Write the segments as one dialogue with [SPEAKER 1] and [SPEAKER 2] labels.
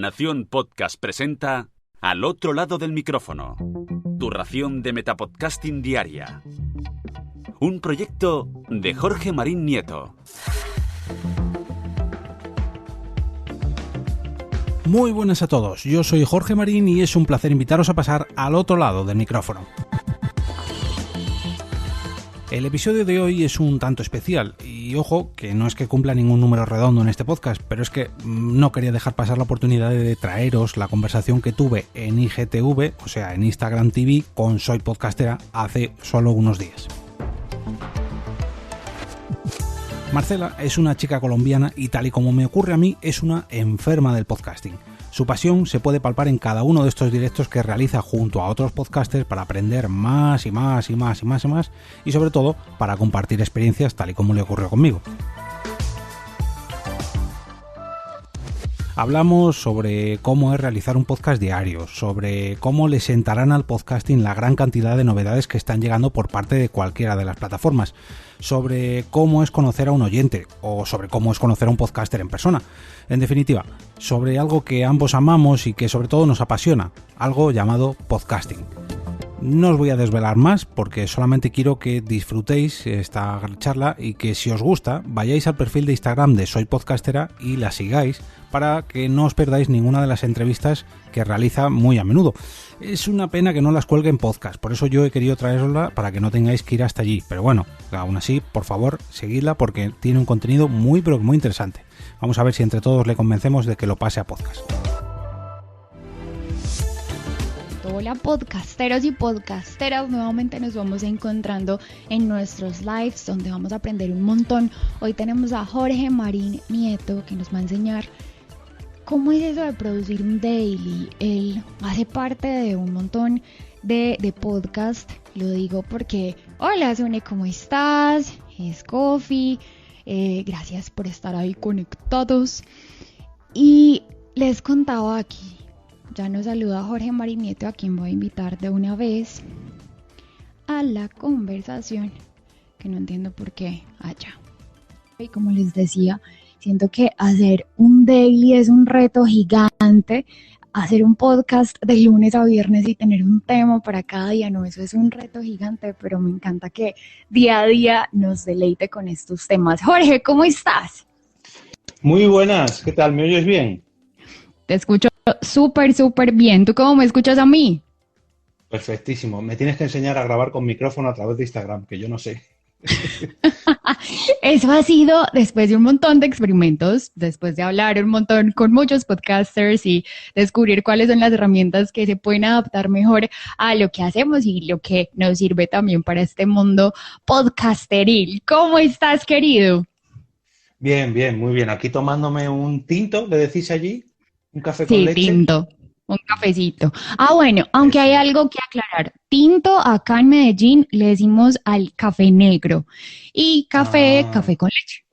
[SPEAKER 1] Nación Podcast presenta Al otro lado del micrófono, tu ración de metapodcasting diaria. Un proyecto de Jorge Marín Nieto.
[SPEAKER 2] Muy buenas a todos, yo soy Jorge Marín y es un placer invitaros a pasar al otro lado del micrófono. El episodio de hoy es un tanto especial y ojo que no es que cumpla ningún número redondo en este podcast, pero es que no quería dejar pasar la oportunidad de traeros la conversación que tuve en IGTV, o sea en Instagram TV, con Soy Podcastera hace solo unos días. Marcela es una chica colombiana y tal y como me ocurre a mí es una enferma del podcasting. Su pasión se puede palpar en cada uno de estos directos que realiza junto a otros podcasters para aprender más y más y sobre todo para compartir experiencias tal y como le ocurrió conmigo. Hablamos sobre cómo es realizar un podcast diario, sobre cómo le sentarán al podcasting la gran cantidad de novedades que están llegando por parte de cualquiera de las plataformas, sobre cómo es conocer a un oyente o sobre cómo es conocer a un podcaster en persona. En definitiva, sobre algo que ambos amamos y que sobre todo nos apasiona, algo llamado podcasting. No os voy a desvelar más porque solamente quiero que disfrutéis esta charla y que si os gusta vayáis al perfil de Instagram de Soy Podcastera y la sigáis para que no os perdáis ninguna de las entrevistas que realiza muy a menudo. Es una pena que no las cuelgue en podcast, por eso yo he querido traerosla para que no tengáis que ir hasta allí. Pero bueno, aún así, por favor, seguidla porque tiene un contenido muy pero muy interesante. Vamos a ver si entre todos le convencemos de que lo pase a podcast.
[SPEAKER 3] Hola podcasteros y podcasteras, nuevamente nos vamos encontrando en nuestros lives donde vamos a aprender un montón. Hoy tenemos a Jorge Marín Nieto que nos va a enseñar cómo es eso de producir un daily. Él hace parte de un montón de podcast, lo digo porque, hola Sune, ¿cómo estás? Es Coffee, gracias por estar ahí conectados. Y les contaba aquí. Ya nos saluda Jorge Marín Nieto, a quien voy a invitar de una vez a la conversación, que no entiendo por qué allá. Y como les decía, siento que hacer un daily es un reto gigante. Hacer un podcast de lunes a viernes y tener un tema para cada día, no, eso es un reto gigante, pero me encanta que día a día nos deleite con estos temas. Jorge, ¿cómo estás?
[SPEAKER 4] Muy buenas, ¿qué tal? ¿Me oyes bien?
[SPEAKER 3] Te escucho súper bien. ¿Tú cómo me escuchas a mí?
[SPEAKER 4] Perfectísimo. Me tienes que enseñar a grabar con micrófono a través de Instagram, que yo no sé.
[SPEAKER 3] Eso ha sido después de un montón de experimentos, después de hablar un montón con muchos podcasters y descubrir cuáles son las herramientas que se pueden adaptar mejor a lo que hacemos y lo que nos sirve también para este mundo podcasteril. ¿Cómo estás, querido?
[SPEAKER 4] Bien, muy bien. Aquí tomándome un tinto, ¿le decís allí? ¿Un café con leche?
[SPEAKER 3] Sí, tinto, un cafecito. Bueno, aunque
[SPEAKER 4] Eso.
[SPEAKER 3] hay algo que aclarar. Tinto, acá en Medellín le decimos al café negro y café con leche.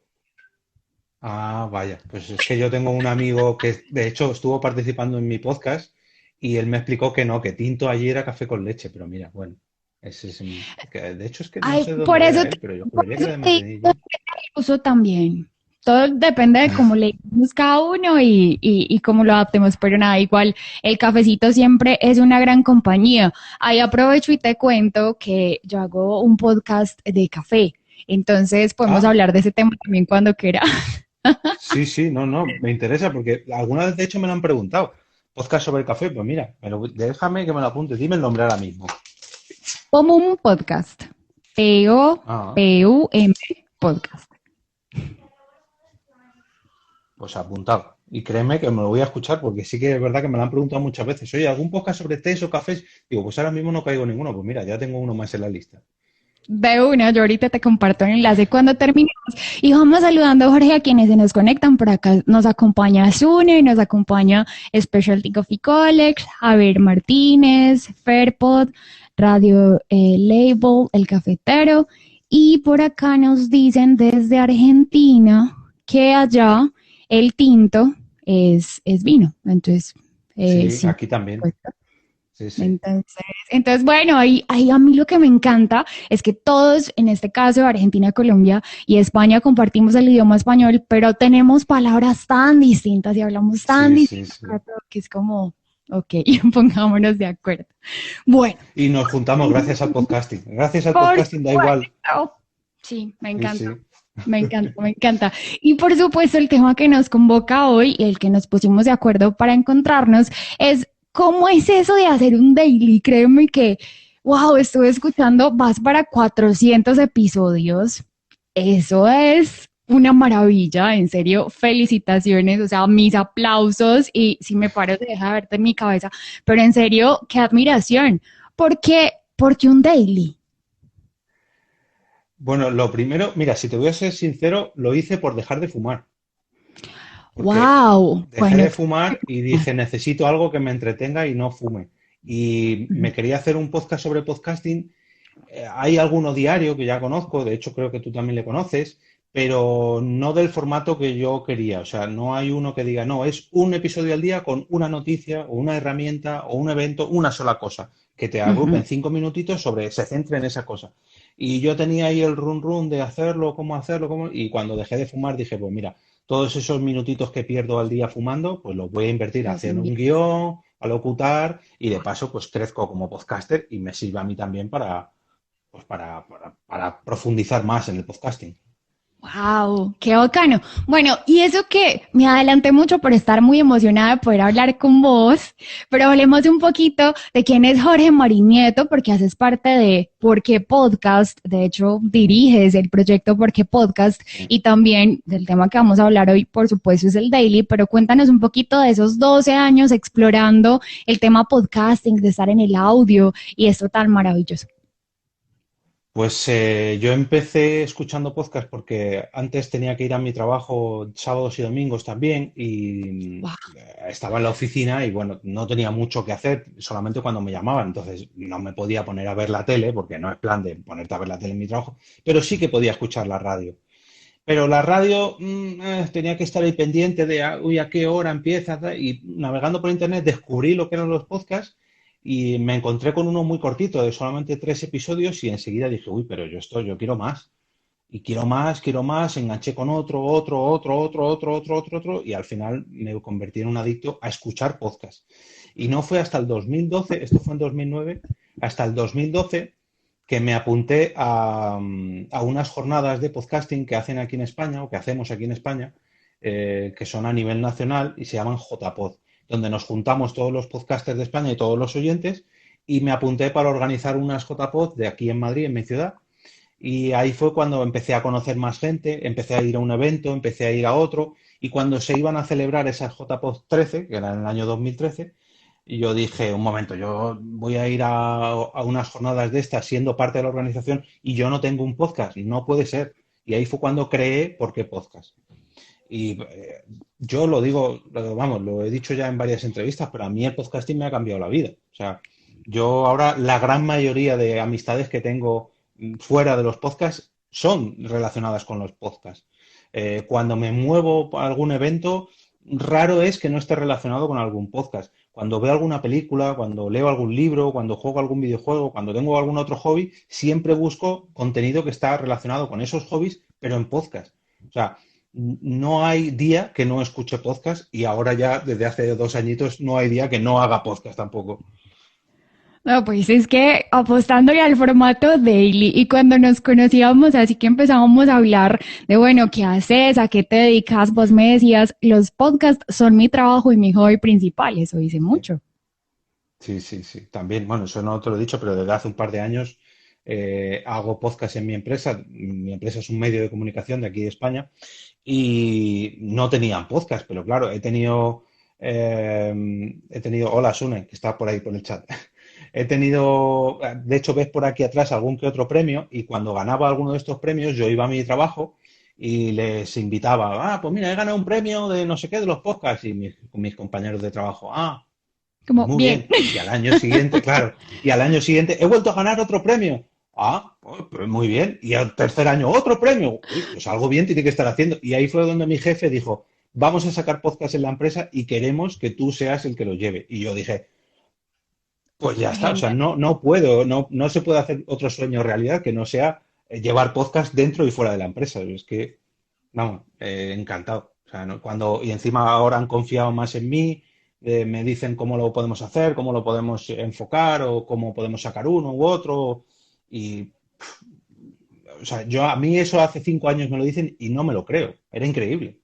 [SPEAKER 4] Vaya. Pues es que yo tengo un amigo que de hecho estuvo participando en mi podcast y él me explicó que no, que tinto allí era café con leche, pero mira, bueno. De hecho es que no sé
[SPEAKER 3] Por
[SPEAKER 4] dónde
[SPEAKER 3] eso
[SPEAKER 4] era él, pero yo juraría que era de
[SPEAKER 3] te digo
[SPEAKER 4] Manzanillo.
[SPEAKER 3] que uso también. Todo depende de cómo le digamos cada uno y cómo lo adaptemos, pero nada, igual el cafecito siempre es una gran compañía. Ahí aprovecho y te cuento que yo hago un podcast de café, entonces podemos hablar de ese tema también cuando quiera.
[SPEAKER 4] Sí, no, me interesa porque alguna vez de hecho me lo han preguntado. Podcast sobre el café, pues mira, déjame que me lo apunte, dime el nombre ahora mismo.
[SPEAKER 3] Como un podcast, P-O-P-U-M podcast.
[SPEAKER 4] Pues apuntado. Y créeme que me lo voy a escuchar porque sí que es verdad que me lo han preguntado muchas veces. Oye, ¿algún podcast sobre tés o cafés? Digo, pues ahora mismo no caigo en ninguno. Pues mira, ya tengo uno más en la lista.
[SPEAKER 3] De una, yo ahorita te comparto el enlace cuando terminemos. Y vamos saludando a Jorge, a quienes se nos conectan. Por acá nos acompaña Sune, nos acompaña Specialty Coffee Collection, Javier Martínez, Fairpod, Radio Label, El Cafetero. Y por acá nos dicen desde Argentina que allá el tinto es vino. Entonces,
[SPEAKER 4] sí, aquí también. Sí, sí.
[SPEAKER 3] Entonces, bueno, ahí a mí lo que me encanta es que todos, en este caso Argentina, Colombia y España, compartimos el idioma español, pero tenemos palabras tan distintas y hablamos tan
[SPEAKER 4] Sí, sí,
[SPEAKER 3] distinto
[SPEAKER 4] sí.
[SPEAKER 3] que es como, ok, pongámonos de acuerdo. Bueno,
[SPEAKER 4] Y nos juntamos gracias al podcasting. Gracias al
[SPEAKER 3] por
[SPEAKER 4] podcasting da igual.
[SPEAKER 3] supuesto. Sí, me
[SPEAKER 4] Sí,
[SPEAKER 3] encanta.
[SPEAKER 4] sí.
[SPEAKER 3] Me encanta, me encanta. Y por supuesto, el tema que nos convoca hoy y el que nos pusimos de acuerdo para encontrarnos es cómo es eso de hacer un daily. Créeme que, wow, estuve escuchando, vas para 400 episodios. Eso es una maravilla, en serio, felicitaciones, o sea, mis aplausos y si me paro se deja verte en mi cabeza, pero en serio, qué admiración. ¿Por qué un daily?
[SPEAKER 4] Bueno, lo primero, mira, si te voy a ser sincero, lo hice por dejar de fumar. Porque
[SPEAKER 3] Wow,
[SPEAKER 4] dejé
[SPEAKER 3] bueno,
[SPEAKER 4] de fumar y dije, necesito algo que me entretenga y no fume. Y me quería hacer un podcast sobre podcasting. Hay alguno diario que ya conozco, de hecho creo que tú también le conoces, pero no del formato que yo quería. O sea, no hay uno que diga, no, es un episodio al día con una noticia o una herramienta o un evento, una sola cosa, que te agrupe
[SPEAKER 3] ujú.
[SPEAKER 4] en 5 minutitos sobre, se centre en esa cosa. Y yo tenía ahí el run run de hacerlo, cómo, y cuando dejé de fumar dije, pues mira, todos esos minutitos que pierdo al día fumando, pues los voy a invertir a
[SPEAKER 3] Los
[SPEAKER 4] hacer un
[SPEAKER 3] inviernos.
[SPEAKER 4] guión, a locutar y de paso pues crezco como podcaster y me sirve a mí también para, pues para profundizar más en el podcasting.
[SPEAKER 3] Wow, qué bacano. Bueno, y eso que me adelanté mucho por estar muy emocionada de poder hablar con vos, pero hablemos un poquito de quién es Jorge Marín Nieto, porque haces parte de Por qué Podcast, de hecho diriges el proyecto Por qué Podcast y también del tema que vamos a hablar hoy, por supuesto, es el Daily, pero cuéntanos un poquito de esos 12 años explorando el tema podcasting, de estar en el audio y esto tan maravilloso.
[SPEAKER 4] Pues yo empecé escuchando podcast porque antes tenía que ir a mi trabajo sábados y domingos también y
[SPEAKER 3] Wow.
[SPEAKER 4] estaba en la oficina y bueno, no tenía mucho que hacer, solamente cuando me llamaban, entonces no me podía poner a ver la tele porque no es plan de ponerte a ver la tele en mi trabajo, pero sí que podía escuchar la radio. Pero la radio tenía que estar ahí pendiente de, uy, a qué hora empieza, y navegando por internet descubrí lo que eran los podcasts y me encontré con uno muy cortito de solamente 3 episodios y enseguida dije, uy, pero yo quiero más. Y quiero más, enganché con otro, y al final me convertí en un adicto a escuchar podcasts. Y no fue hasta el 2012, esto fue en 2009, hasta el 2012 que me apunté a unas jornadas de podcasting que hacen aquí en España, o que hacemos aquí en España, que son a nivel nacional y se llaman JPod, donde nos juntamos todos los podcasters de España y todos los oyentes, y me apunté para organizar unas JPod de aquí en Madrid, en mi ciudad, y ahí fue cuando empecé a conocer más gente, empecé a ir a un evento, empecé a ir a otro, y cuando se iban a celebrar esas JPod 13, que era en el año 2013, y yo dije, un momento, yo voy a ir a unas jornadas de estas siendo parte de la organización y yo no tengo un podcast, no puede ser. Y ahí fue cuando creé ¿Por qué podcast? Y yo lo digo, vamos, lo he dicho ya en varias entrevistas, pero a mí el podcasting me ha cambiado la vida. O sea, yo ahora la gran mayoría de amistades que tengo fuera de los podcasts son relacionadas con los podcasts. Cuando me muevo a algún evento, raro es que no esté relacionado con algún podcast. Cuando veo alguna película, cuando leo algún libro, cuando juego algún videojuego, cuando tengo algún otro hobby, siempre busco contenido que está relacionado con esos hobbies, pero en podcast. O sea, no hay día que no escuche podcast y ahora ya desde hace 2 añitos no hay día que no haga podcast tampoco.
[SPEAKER 3] No, pues es que apostándole al formato daily y cuando nos conocíamos, así que empezábamos a hablar de, bueno, ¿qué haces? ¿A qué te dedicas? Vos me decías, los podcasts son mi trabajo y mi hobby principal, eso dice mucho.
[SPEAKER 4] Sí, sí, sí. También, bueno, eso no te lo he dicho, pero desde hace un par de años hago podcast en mi empresa. Mi empresa es un medio de comunicación de aquí de España y no tenían podcast, pero claro, hola Sune, que está por ahí por el chat. He tenido, de hecho, ves por aquí atrás algún que otro premio y cuando ganaba alguno de estos premios yo iba a mi trabajo y les invitaba, pues mira, he ganado un premio de no sé qué de los podcasts y mis compañeros de trabajo, pues
[SPEAKER 3] Como,
[SPEAKER 4] muy
[SPEAKER 3] bien.
[SPEAKER 4] bien. Y al año siguiente, claro, y al año siguiente he vuelto a ganar otro premio. Pues muy bien. Y al tercer año otro premio. Uy, pues algo bien tiene que estar haciendo. Y ahí fue donde mi jefe dijo, vamos a sacar podcast en la empresa y queremos que tú seas el que lo lleve. Y yo dije, Pues ya está, o sea,
[SPEAKER 3] Genial.
[SPEAKER 4] no puedo, no se puede hacer otro sueño realidad que no sea llevar podcast dentro y fuera de la empresa. Es que, vamos, encantado. O sea, y encima ahora han confiado más en mí, me dicen cómo lo podemos hacer, cómo lo podemos enfocar o cómo podemos sacar uno u otro. Y, o sea, a mí eso hace 5 años me lo dicen y no me lo creo. Era increíble.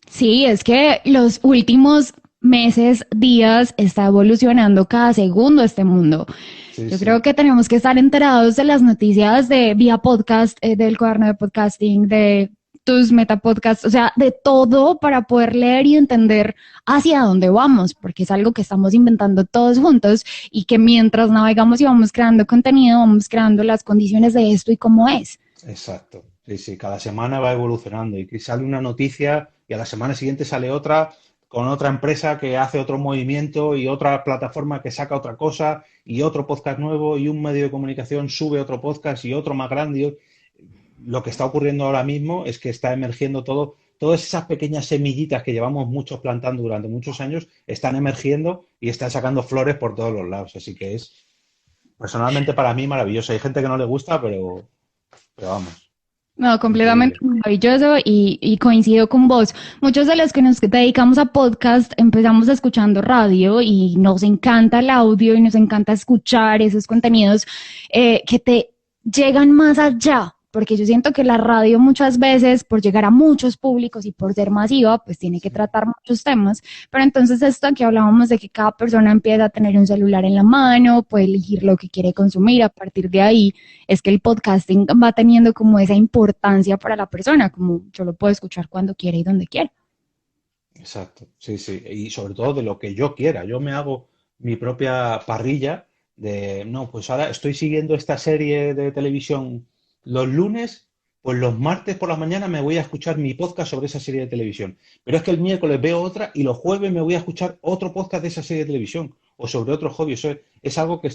[SPEAKER 3] Sí, es que los últimos meses, días, está evolucionando cada segundo este mundo.
[SPEAKER 4] Sí,
[SPEAKER 3] Yo creo
[SPEAKER 4] sí.
[SPEAKER 3] que tenemos que estar enterados de las noticias de vía podcast, del cuaderno de podcasting, de tus metapodcasts, o sea, de todo para poder leer y entender hacia dónde vamos, porque es algo que estamos inventando todos juntos y que mientras navegamos y vamos creando contenido, vamos creando las condiciones de esto y cómo es.
[SPEAKER 4] Exacto. Sí, sí, cada semana va evolucionando y que sale una noticia y a la semana siguiente sale otra con otra empresa que hace otro movimiento y otra plataforma que saca otra cosa y otro podcast nuevo y un medio de comunicación sube otro podcast y otro más grande. Lo que está ocurriendo ahora mismo es que está emergiendo todo, todas esas pequeñas semillitas que llevamos muchos plantando durante muchos años están emergiendo y están sacando flores por todos los lados. Así que es personalmente para mí maravilloso. Hay gente que no le gusta, pero vamos,
[SPEAKER 3] No, completamente
[SPEAKER 4] increíble.
[SPEAKER 3] maravilloso y coincido con vos. Muchos de los que nos dedicamos a podcast empezamos escuchando radio y nos encanta el audio y nos encanta escuchar esos contenidos que te llegan más allá, porque yo siento que la radio muchas veces, por llegar a muchos públicos y por ser masiva, pues tiene que
[SPEAKER 4] Sí.
[SPEAKER 3] tratar muchos temas, pero entonces esto que hablábamos de que cada persona empieza a tener un celular en la mano, puede elegir lo que quiere consumir, a partir de ahí es que el podcasting va teniendo como esa importancia para la persona, como yo lo puedo escuchar cuando quiera y donde quiera.
[SPEAKER 4] Exacto, sí, sí. Y sobre todo de lo que yo quiera. Yo me hago mi propia parrilla no, pues ahora estoy siguiendo esta serie de televisión los lunes, pues los martes por la mañana me voy a escuchar mi podcast sobre esa serie de televisión. Pero es que el miércoles veo otra y los jueves me voy a escuchar otro podcast de esa serie de televisión o sobre otro hobby. Eso es algo que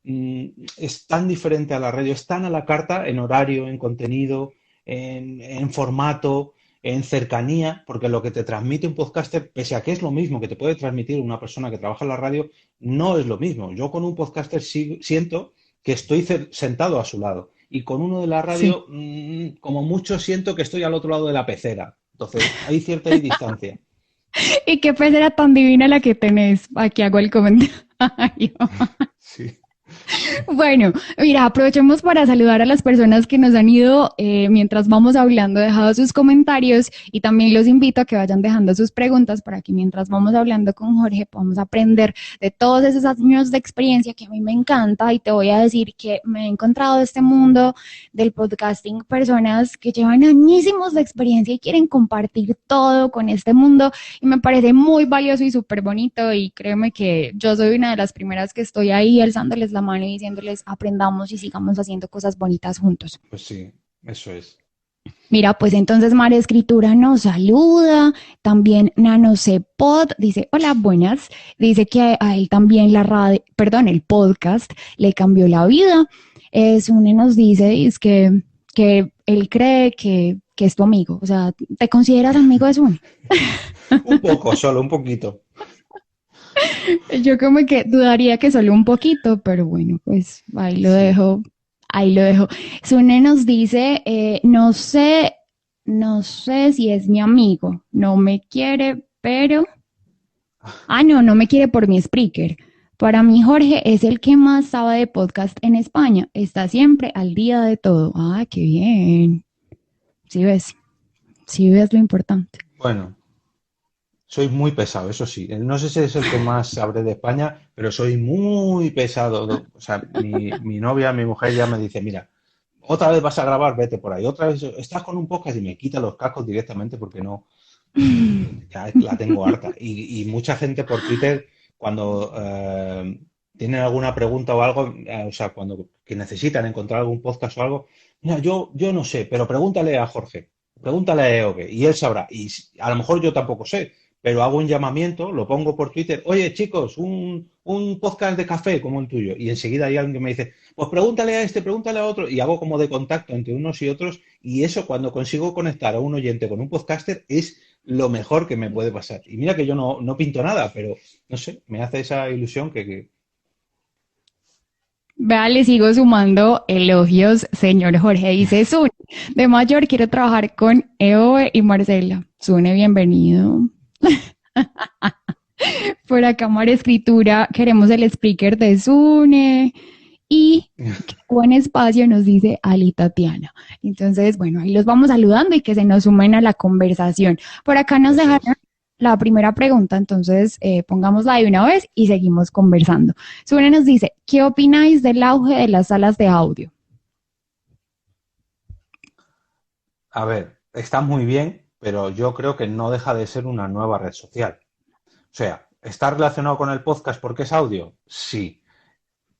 [SPEAKER 4] mm, es tan diferente a la radio, es tan a la carta en horario, en contenido, en formato, en cercanía, porque lo que te transmite un podcaster, pese a que es lo mismo que te puede transmitir una persona que trabaja en la radio, no es lo mismo. Yo con un podcaster siento que estoy sentado a su lado y con uno de la
[SPEAKER 3] Sí.
[SPEAKER 4] radio, como mucho, siento que estoy al otro lado de la pecera. Entonces, hay cierta distancia.
[SPEAKER 3] Y qué pecera tan divina la que tenés. Aquí hago el comentario.
[SPEAKER 4] Sí.
[SPEAKER 3] Bueno, mira, aprovechemos para saludar a las personas que nos han ido mientras vamos hablando, dejado sus comentarios y también los invito a que vayan dejando sus preguntas para que mientras vamos hablando con Jorge podamos aprender de todos esos años de experiencia que a mí me encanta y te voy a decir que me he encontrado este mundo del podcasting, personas que llevan añísimos de experiencia y quieren compartir todo con este mundo y me parece muy valioso y súper bonito y créeme que yo soy una de las primeras que estoy ahí alzándoles la mano y diciéndoles aprendamos y sigamos haciendo cosas bonitas juntos.
[SPEAKER 4] Pues sí, eso es.
[SPEAKER 3] Mira, pues entonces María Escritura nos saluda, también Nano Cepod dice, hola, buenas, dice que a él también la radio, perdón, el podcast le cambió la vida. Sune nos dice es que él cree que es tu amigo, o sea, ¿te consideras amigo de Sune?
[SPEAKER 4] Un poco, solo un poquito.
[SPEAKER 3] Yo como que dudaría que solo un poquito, pero bueno, pues ahí lo
[SPEAKER 4] Sí.
[SPEAKER 3] dejo, ahí lo dejo. Sune nos dice, no sé si es mi amigo, no me quiere, pero, no me quiere por mi Spreaker. Para mí Jorge es el que más sabe de podcast en España, está siempre al día de todo. Ah, qué bien. Sí ves lo importante.
[SPEAKER 4] Bueno, soy muy pesado, eso sí. No sé si es el que más sabré de España, pero soy muy pesado. O sea, mi novia, mi mujer ya me dice, mira, otra vez vas a grabar, vete por ahí. Otra vez estás con un podcast y me quita los cascos directamente porque no, ya la tengo harta. Y mucha gente por Twitter, cuando tienen alguna pregunta o algo, o sea, cuando que necesitan encontrar algún podcast o algo, mira, yo no sé, pero pregúntale a Jorge, pregúntale a Eoge y él sabrá. Y a lo mejor yo tampoco sé, pero hago un llamamiento, lo pongo por Twitter, oye chicos, un podcast de café como el tuyo. Y enseguida hay alguien que me dice, pues pregúntale a este, pregúntale a otro, y hago como de contacto entre unos y otros, y eso cuando consigo conectar a un oyente con un podcaster es lo mejor que me puede pasar. Y mira que yo no pinto nada, pero no sé, me hace esa ilusión que
[SPEAKER 3] Vea, le sigo sumando elogios, señor Jorge. Dice Sune, de mayor quiero trabajar con Eove y Marcela. Sune, bienvenido. Por acá, Mar Escritura, queremos el speaker de Sune. Y qué buen espacio nos dice Ali Tatiana. Entonces, bueno, ahí los vamos saludando y que se nos sumen a la conversación. Por acá nos dejaron la primera pregunta, entonces pongámosla de una vez y seguimos conversando. Sune nos dice, ¿qué opináis del auge de las salas de audio?
[SPEAKER 4] A ver, está muy bien, pero yo creo que no deja de ser una nueva red social. O sea, ¿está relacionado con el podcast porque es audio? Sí.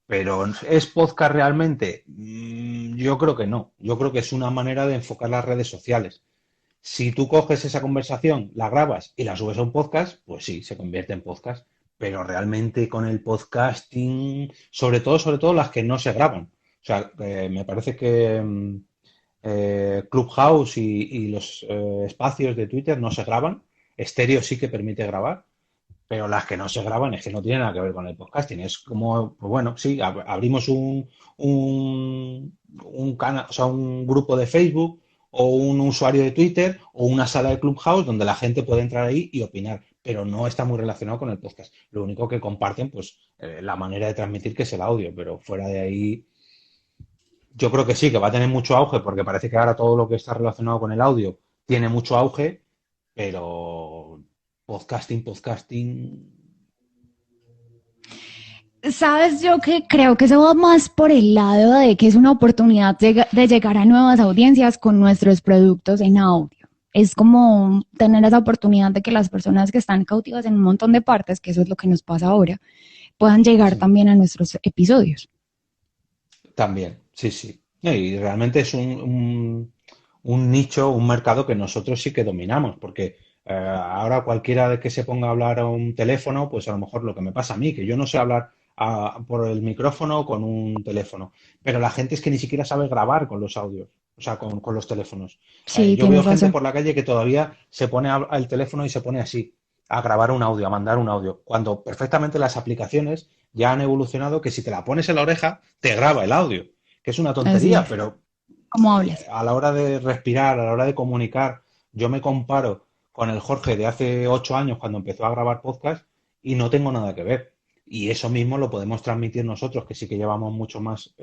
[SPEAKER 4] ¿Pero es podcast realmente? Yo creo que no. Yo creo que es una manera de enfocar las redes sociales. Si tú coges esa conversación, la grabas y la subes a un podcast, pues sí, se convierte en podcast. Pero realmente con el podcasting, sobre todo las que no se graban. O sea, me parece que Clubhouse y los espacios de Twitter no se graban. Estéreo sí que permite grabar. Pero las que no se graban es que no tienen nada que ver con el podcasting. Es como, pues bueno, sí, abrimos un canal, o sea, un grupo de Facebook o un usuario de Twitter o una sala de Clubhouse donde la gente puede entrar ahí y opinar, pero no está muy relacionado con el podcast. Lo único que comparten, pues, la manera de transmitir que es el audio, pero fuera de ahí, yo creo que sí, que va a tener mucho auge, porque parece que ahora todo lo que está relacionado con el audio tiene mucho auge, pero podcasting.
[SPEAKER 3] Sabes, yo que creo que eso va más por el lado de que es una oportunidad de llegar a nuevas audiencias con nuestros productos en audio. Es como tener esa oportunidad de que las personas que están cautivas en un montón de partes, que eso es lo que nos pasa ahora, puedan llegar
[SPEAKER 4] Sí.
[SPEAKER 3] también a nuestros episodios.
[SPEAKER 4] También, sí, sí. No, y realmente es un nicho, un mercado que nosotros sí que dominamos, porque ahora cualquiera de que se ponga a hablar a un teléfono, pues a lo mejor lo que me pasa a mí, que yo no sé hablar por el micrófono con un teléfono, pero la gente es que ni siquiera sabe grabar con los audios, o sea, con los teléfonos.
[SPEAKER 3] Sí,
[SPEAKER 4] Yo veo
[SPEAKER 3] tienes
[SPEAKER 4] gente
[SPEAKER 3] razón.
[SPEAKER 4] por la calle que todavía se pone al teléfono y se pone así, a grabar un audio, a mandar un audio, cuando perfectamente las aplicaciones ya han evolucionado que si te la pones en la oreja, te graba el audio, que es una
[SPEAKER 3] Así
[SPEAKER 4] tontería,
[SPEAKER 3] es.
[SPEAKER 4] pero
[SPEAKER 3] ¿Cómo hablas?
[SPEAKER 4] a la hora de respirar, a la hora de comunicar, yo me comparo con el Jorge de hace 8 años cuando empezó a grabar podcast y no tengo nada que ver. Y eso mismo lo podemos transmitir nosotros, que sí que llevamos mucho más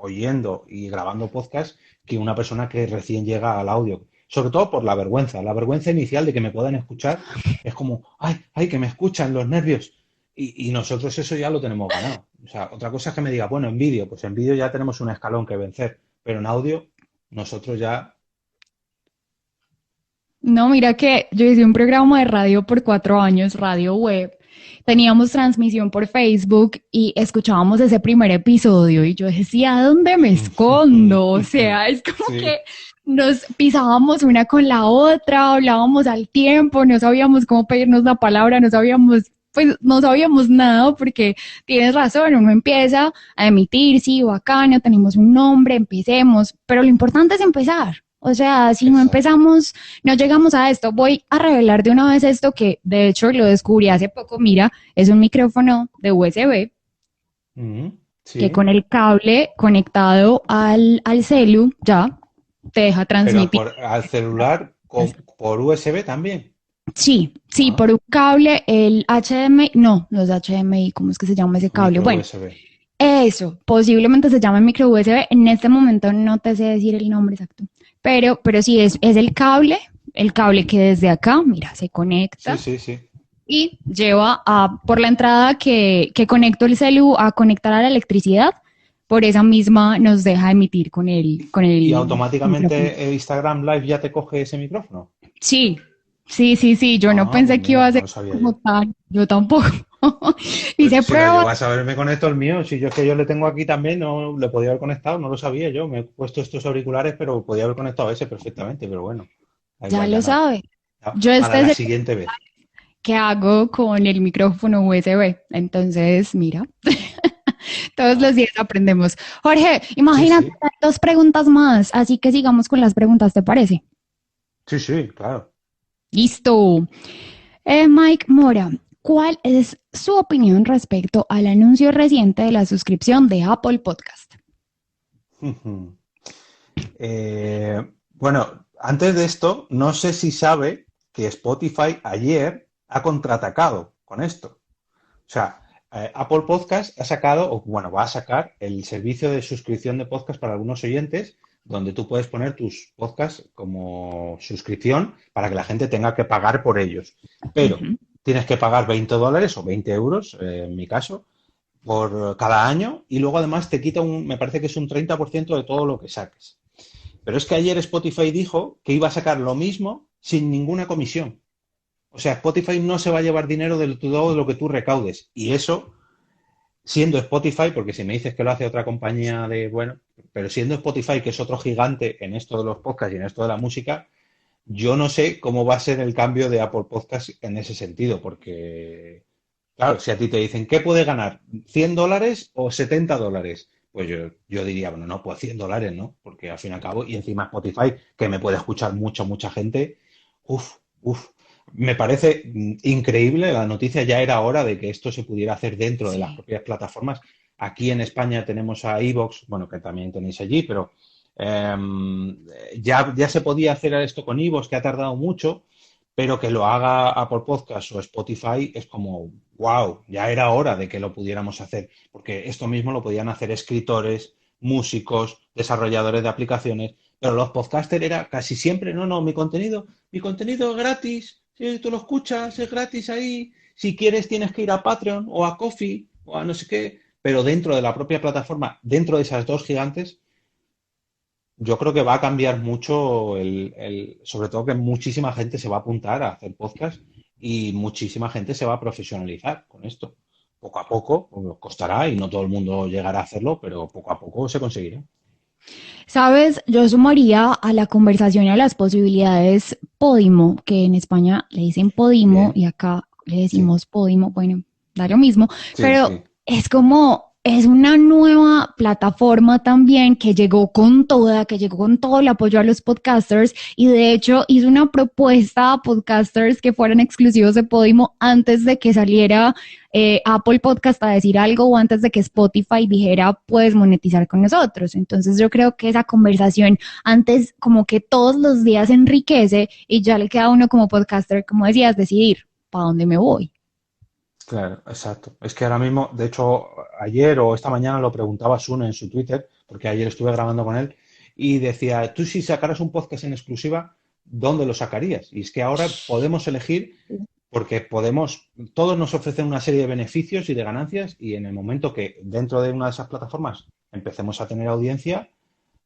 [SPEAKER 4] oyendo y grabando podcast que una persona que recién llega al audio. Sobre todo por la vergüenza inicial de que me puedan escuchar. Es como, ay, ay, que me escuchan los nervios. Y nosotros eso ya lo tenemos ganado. O sea, otra cosa es que me diga, bueno, en vídeo, pues en vídeo ya tenemos un escalón que vencer, pero en audio nosotros ya.
[SPEAKER 3] No, mira que yo hice un programa de radio por 4 años, radio web. Teníamos transmisión por Facebook y escuchábamos ese primer episodio y yo decía, ¿dónde me escondo? O sea, es como
[SPEAKER 4] Sí,
[SPEAKER 3] que nos pisábamos una con la otra, hablábamos al tiempo, no sabíamos cómo pedirnos la palabra, no sabíamos, pues no sabíamos nada porque tienes razón, uno empieza a emitir, sí, bacano, tenemos un nombre, empecemos, pero lo importante es empezar. O sea, si no
[SPEAKER 4] exacto.
[SPEAKER 3] empezamos, no llegamos a esto. Voy a revelar de una vez esto que de hecho lo descubrí hace poco. Mira, es un micrófono de USB que
[SPEAKER 4] Sí,
[SPEAKER 3] con el cable conectado al celu ya te deja
[SPEAKER 4] pero
[SPEAKER 3] transmitir.
[SPEAKER 4] al celular por USB también.
[SPEAKER 3] Sí, sí,
[SPEAKER 4] Ah,
[SPEAKER 3] por un cable, el HDMI, no es HDMI, ¿cómo es que se llama ese cable?
[SPEAKER 4] micro
[SPEAKER 3] Bueno,
[SPEAKER 4] USB.
[SPEAKER 3] eso, posiblemente se llame micro USB. En este momento no te sé decir el nombre exacto, pero sí es el cable que desde acá, mira, se
[SPEAKER 4] Sí,
[SPEAKER 3] conecta
[SPEAKER 4] sí, sí.
[SPEAKER 3] y lleva por la entrada que conecto el celu a conectar a la electricidad, por esa misma nos deja emitir con
[SPEAKER 4] Y
[SPEAKER 3] el micrófono.
[SPEAKER 4] automáticamente Instagram Live ya te coge ese micrófono.
[SPEAKER 3] Sí, sí, yo no
[SPEAKER 4] Ah, pues
[SPEAKER 3] pensé que iba
[SPEAKER 4] mira,
[SPEAKER 3] a
[SPEAKER 4] no
[SPEAKER 3] ser
[SPEAKER 4] lo sabía yo.
[SPEAKER 3] como tal, yo tampoco.
[SPEAKER 4] Pues
[SPEAKER 3] Hice
[SPEAKER 4] si no, yo
[SPEAKER 3] pruebas.
[SPEAKER 4] vas a verme conecto el mío. Si yo es que yo le tengo aquí también, no le podía haber conectado, no lo sabía yo. Me he puesto estos auriculares, pero podía haber conectado ese perfectamente, pero bueno, da
[SPEAKER 3] Ya
[SPEAKER 4] igual,
[SPEAKER 3] lo
[SPEAKER 4] ya nada.
[SPEAKER 3] sabe.
[SPEAKER 4] Ya,
[SPEAKER 3] Yo
[SPEAKER 4] para
[SPEAKER 3] este es
[SPEAKER 4] la
[SPEAKER 3] el
[SPEAKER 4] siguiente vez.
[SPEAKER 3] que hago con el micrófono USB. Entonces, mira, todos los
[SPEAKER 4] Ah,
[SPEAKER 3] días aprendemos. Jorge,
[SPEAKER 4] sí,
[SPEAKER 3] imagínate
[SPEAKER 4] sí,
[SPEAKER 3] 2 preguntas más, así que sigamos con las preguntas, ¿te parece?
[SPEAKER 4] sí, sí, claro.
[SPEAKER 3] Listo. Mike Mora, ¿cuál es su opinión respecto al anuncio reciente de la suscripción de Apple Podcast?
[SPEAKER 4] Bueno, antes de esto, no sé si sabe que Spotify ayer ha contraatacado con esto. O sea, Apple Podcast ha sacado, o bueno, va a sacar el servicio de suscripción de podcast para algunos oyentes, donde tú puedes poner tus podcasts como suscripción para que la gente tenga que pagar por ellos. Pero tienes que pagar $20 o 20 euros, en mi caso, por cada año, y luego además te quita me parece que es un 30% de todo lo que saques. Pero es que ayer Spotify dijo que iba a sacar lo mismo sin ninguna comisión. O sea, Spotify no se va a llevar dinero de todo lo que tú recaudes. Y eso, siendo Spotify, porque si me dices que lo hace otra compañía bueno, pero siendo Spotify, que es otro gigante en esto de los podcasts y en esto de la música, yo no sé cómo va a ser el cambio de Apple Podcasts en ese sentido, porque, claro, si a ti te dicen, ¿qué puede ganar? ¿$100 o $70? Pues yo diría, bueno, no, pues $100, ¿no? Porque al fin y al cabo, y encima Spotify, que me puede escuchar mucha gente, uff. Me parece increíble, la noticia ya era hora de que esto se pudiera hacer dentro de las propias plataformas. Aquí en España tenemos a iVoox, bueno, que también tenéis allí, pero ya se podía hacer esto con iVoox, que ha tardado mucho, pero que lo haga Apple Podcast o Spotify es como, wow, ya era hora de que lo pudiéramos hacer, porque esto mismo lo podían hacer escritores, músicos, desarrolladores de aplicaciones, pero los podcasters era casi siempre, no, mi contenido es gratis, si tú lo escuchas, es gratis ahí, si quieres tienes que ir a Patreon o a Ko-fi o a no sé qué, pero dentro de la propia plataforma, dentro de esas dos gigantes, yo creo que va a cambiar mucho sobre todo que muchísima gente se va a apuntar a hacer podcast y muchísima gente se va a profesionalizar con esto. Poco a poco, pues, costará y no todo el mundo llegará a hacerlo, pero poco a poco se conseguirá.
[SPEAKER 3] Sabes, yo sumaría a la conversación y a las posibilidades Podimo, que en España le dicen Podimo
[SPEAKER 4] Bien.
[SPEAKER 3] y acá le decimos Podimo, bueno, da lo mismo, pero
[SPEAKER 4] Sí.
[SPEAKER 3] es como, es una nueva plataforma también que llegó con toda, que llegó con todo el apoyo a los podcasters y de hecho hizo una propuesta a podcasters que fueran exclusivos de Podimo antes de que saliera Apple Podcast a decir algo o antes de que Spotify dijera puedes monetizar con nosotros. Entonces yo creo que esa conversación antes como que todos los días enriquece y ya le queda a uno como podcaster, como decías, decidir para dónde me voy.
[SPEAKER 4] Claro, exacto. Es que ahora mismo, de hecho, ayer o esta mañana lo preguntaba Sune en su Twitter, porque ayer estuve grabando con él, y decía, tú si sacaras un podcast en exclusiva, ¿dónde lo sacarías? Y es que ahora podemos elegir porque todos nos ofrecen una serie de beneficios y de ganancias, y en el momento que dentro de una de esas plataformas empecemos a tener audiencia,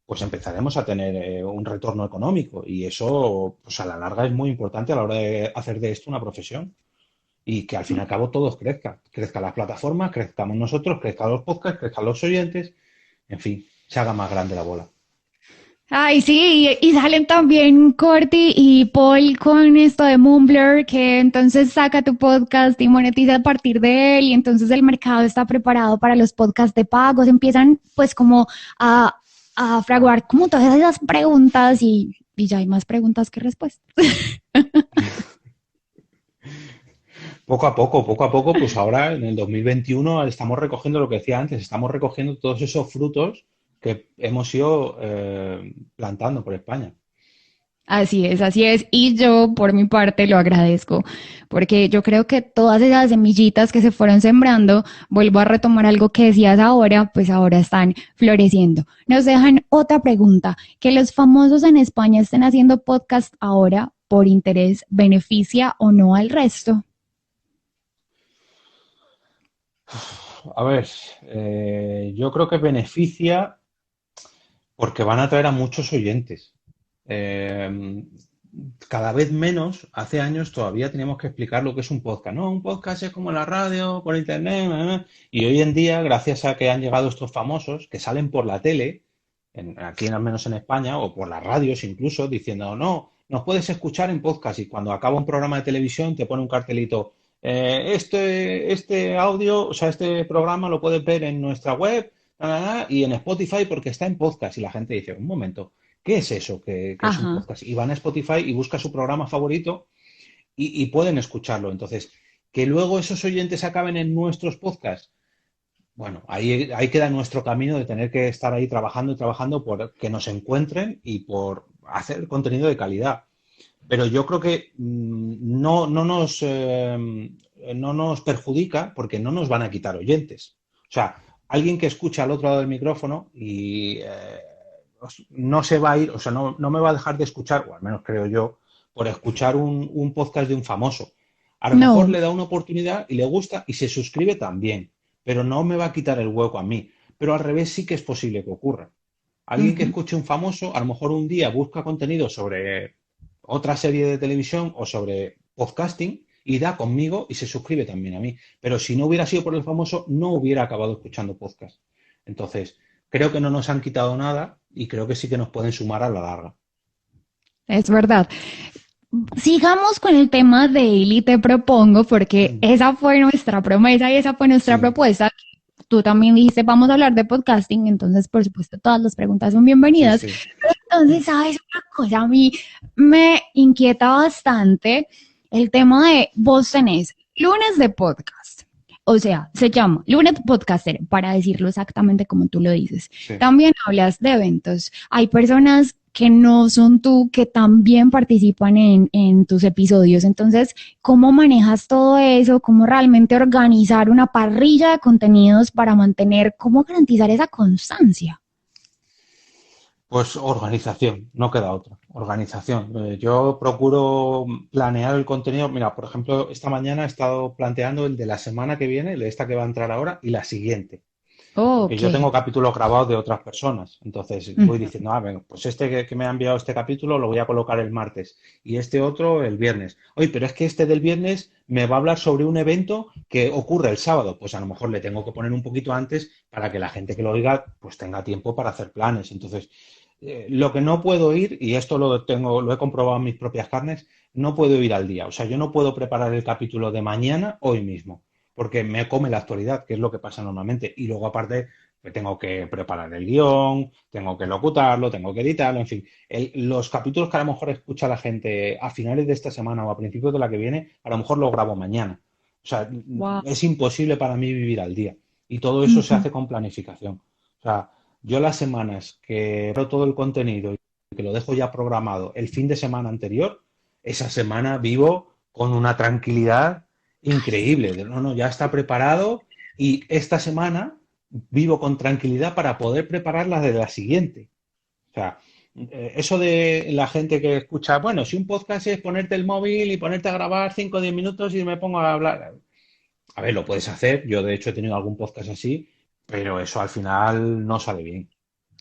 [SPEAKER 4] pues empezaremos a tener un retorno económico, y eso, pues a la larga es muy importante a la hora de hacer de esto una profesión y que al fin y al cabo todos crezca las plataformas, crezcamos nosotros, crezcan los podcasts, crezcan los oyentes, en fin, se haga más grande la bola.
[SPEAKER 3] Ay, sí, y salen también Corti y Paul con esto de Mumbler, que entonces saca tu podcast y monetiza a partir de él, y entonces el mercado está preparado para los podcasts de pagos, empiezan pues como a fraguar como todas esas preguntas y ya hay más preguntas que respuestas.
[SPEAKER 4] Poco a poco, pues ahora en el 2021 estamos recogiendo lo que decía antes, estamos recogiendo todos esos frutos que hemos ido plantando por España.
[SPEAKER 3] Así es. Y yo por mi parte lo agradezco, porque yo creo que todas esas semillitas que se fueron sembrando, vuelvo a retomar algo que decías ahora, pues ahora están floreciendo. Nos dejan otra pregunta, que los famosos en España estén haciendo podcast ahora por interés, ¿beneficia o no al resto?
[SPEAKER 4] A ver, yo creo que beneficia porque van a traer a muchos oyentes. Eh, Cada vez menos, hace años todavía teníamos que explicar lo que es un podcast. No, un podcast es como la radio, por internet, y hoy en día, gracias a que han llegado estos famosos que salen por la tele, aquí al menos en España, o por las radios incluso, diciendo, no, nos puedes escuchar en podcast y cuando acaba un programa de televisión te pone un cartelito, este audio, o sea, este programa lo puedes ver en nuestra web, y en Spotify porque está en podcast y la gente dice, un momento. ¿Qué es eso que es un
[SPEAKER 3] Ajá.
[SPEAKER 4] podcast? Y van a Spotify y buscan su programa favorito y pueden escucharlo. Entonces, Que luego esos oyentes acaben en nuestros podcasts. Bueno, ahí queda nuestro camino de tener que estar ahí trabajando y trabajando por que nos encuentren y por hacer contenido de calidad. Pero yo creo que no nos perjudica porque no nos van a quitar oyentes. O sea, alguien que escucha al otro lado del micrófono y no se va a ir, o sea, no me va a dejar de escuchar, o al menos creo yo, por escuchar un podcast de un famoso. A lo mejor le da una oportunidad y le gusta y se suscribe también, pero no me va a quitar el hueco a mí. Pero al revés sí que es posible que ocurra. Alguien que escuche un famoso, a lo mejor un día busca contenido sobre otra serie de televisión o sobre podcasting y da conmigo y se suscribe también a mí. Pero si no hubiera sido por el famoso, no hubiera acabado escuchando podcast. Entonces, creo que no nos han quitado nada y creo que sí que nos pueden sumar a la larga.
[SPEAKER 3] Es verdad. Sigamos con el tema de Daily, te propongo, porque esa fue nuestra promesa y esa fue nuestra propuesta. Tú también dijiste, vamos a hablar de podcasting, entonces, por supuesto, todas las preguntas son bienvenidas. Sí. Entonces, ¿sabes una cosa? A mí me inquieta bastante el tema de vos tenés lunes de podcast. O sea, se llama Lunes Podcaster, para decirlo exactamente como tú lo dices. Sí. También hablas de eventos. Hay personas que no son tú, que también participan en tus episodios. Entonces, ¿cómo manejas todo eso? ¿Cómo realmente organizar una parrilla de contenidos para mantener, cómo garantizar esa constancia?
[SPEAKER 4] Pues organización, no queda otra. Organización. Yo procuro planear el contenido. Mira, por ejemplo, esta mañana he estado planteando el de la semana que viene, el de esta que va a entrar ahora, y la siguiente. Porque yo tengo capítulos grabados de otras personas. Entonces voy diciendo, venga, pues este que me ha enviado este capítulo lo voy a colocar el martes y este otro el viernes. Oye, pero es que este del viernes me va a hablar sobre un evento que ocurre el sábado. Pues a lo mejor le tengo que poner un poquito antes para que la gente que lo oiga pues tenga tiempo para hacer planes. Entonces, lo que no puedo ir, y esto lo he comprobado en mis propias carnes, no puedo ir al día. O sea, yo no puedo preparar el capítulo de mañana hoy mismo, porque me come la actualidad, que es lo que pasa normalmente. Y luego, aparte, pues tengo que preparar el guión, tengo que locutarlo, tengo que editarlo, en fin. Los capítulos que a lo mejor escucha la gente a finales de esta semana o a principios de la que viene, a lo mejor lo grabo mañana. O sea, es imposible para mí vivir al día. Y todo eso se hace con planificación. O sea, yo las semanas que preparo todo el contenido y que lo dejo ya programado el fin de semana anterior, esa semana vivo con una tranquilidad increíble. No, ya está preparado y esta semana vivo con tranquilidad para poder preparar la de la siguiente. O sea, eso de la gente que escucha, bueno, si un podcast es ponerte el móvil y ponerte a grabar 5 o 10 minutos y me pongo a hablar. A ver, lo puedes hacer. Yo, de hecho, he tenido algún podcast así, pero eso al final no sale bien.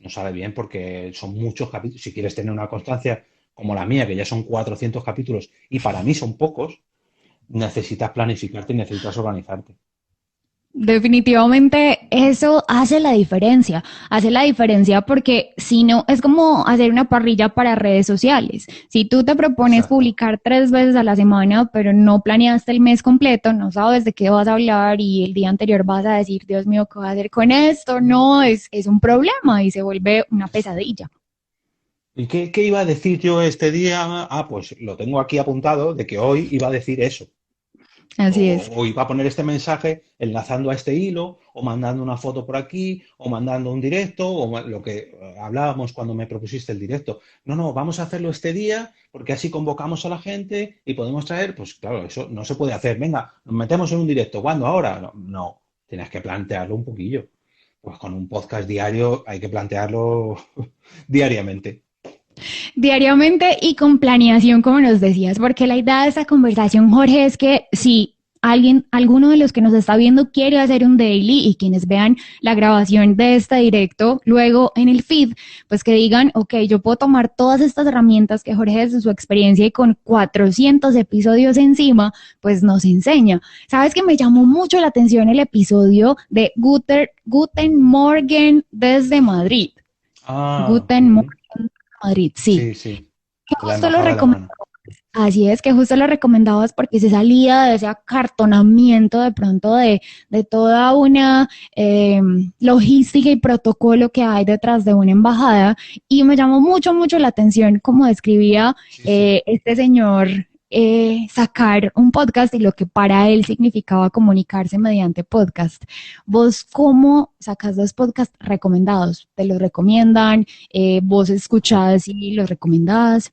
[SPEAKER 4] No sale bien porque son muchos capítulos. Si quieres tener una constancia como la mía, que ya son 400 capítulos y para mí son pocos, necesitas planificarte y necesitas organizarte.
[SPEAKER 3] Definitivamente eso hace la diferencia porque si no, es como hacer una parrilla para redes sociales. Si tú te propones publicar 3 veces a la semana, pero no planeaste el mes completo, no sabes de qué vas a hablar y el día anterior vas a decir, Dios mío, ¿qué voy a hacer con esto? No, es un problema y se vuelve una pesadilla.
[SPEAKER 4] ¿Y qué iba a decir yo este día? Pues lo tengo aquí apuntado de que hoy iba a decir eso.
[SPEAKER 3] Así es.
[SPEAKER 4] O iba a poner este mensaje enlazando a este hilo, o mandando una foto por aquí, o mandando un directo, o lo que hablábamos cuando me propusiste el directo. No, vamos a hacerlo este día, porque así convocamos a la gente y podemos traer, pues claro, eso no se puede hacer. Venga, nos metemos en un directo. ¿Cuándo? ¿Ahora? No, tienes que plantearlo un poquillo. Pues con un podcast diario hay que plantearlo diariamente.
[SPEAKER 3] Diariamente y con planeación, como nos decías, porque la idea de esta conversación, Jorge, es que si alguno de los que nos está viendo quiere hacer un daily y quienes vean la grabación de este directo luego en el feed, pues que digan, ok, yo puedo tomar todas estas herramientas que Jorge desde su experiencia y con 400 episodios encima, pues nos enseña. ¿Sabes que me llamó mucho la atención el episodio de Guten Morgen desde Madrid? Guten Morgen Madrid, sí. Que justo lo recomendabas. Así es, que justo lo recomendabas porque se salía de ese acartonamiento de pronto de toda una logística y protocolo que hay detrás de una embajada, y me llamó mucho la atención como describía este señor sacar un podcast y lo que para él significaba comunicarse mediante podcast. ¿Vos cómo sacas los podcasts recomendados? ¿Te los recomiendan? ¿Vos escuchás y los recomendás?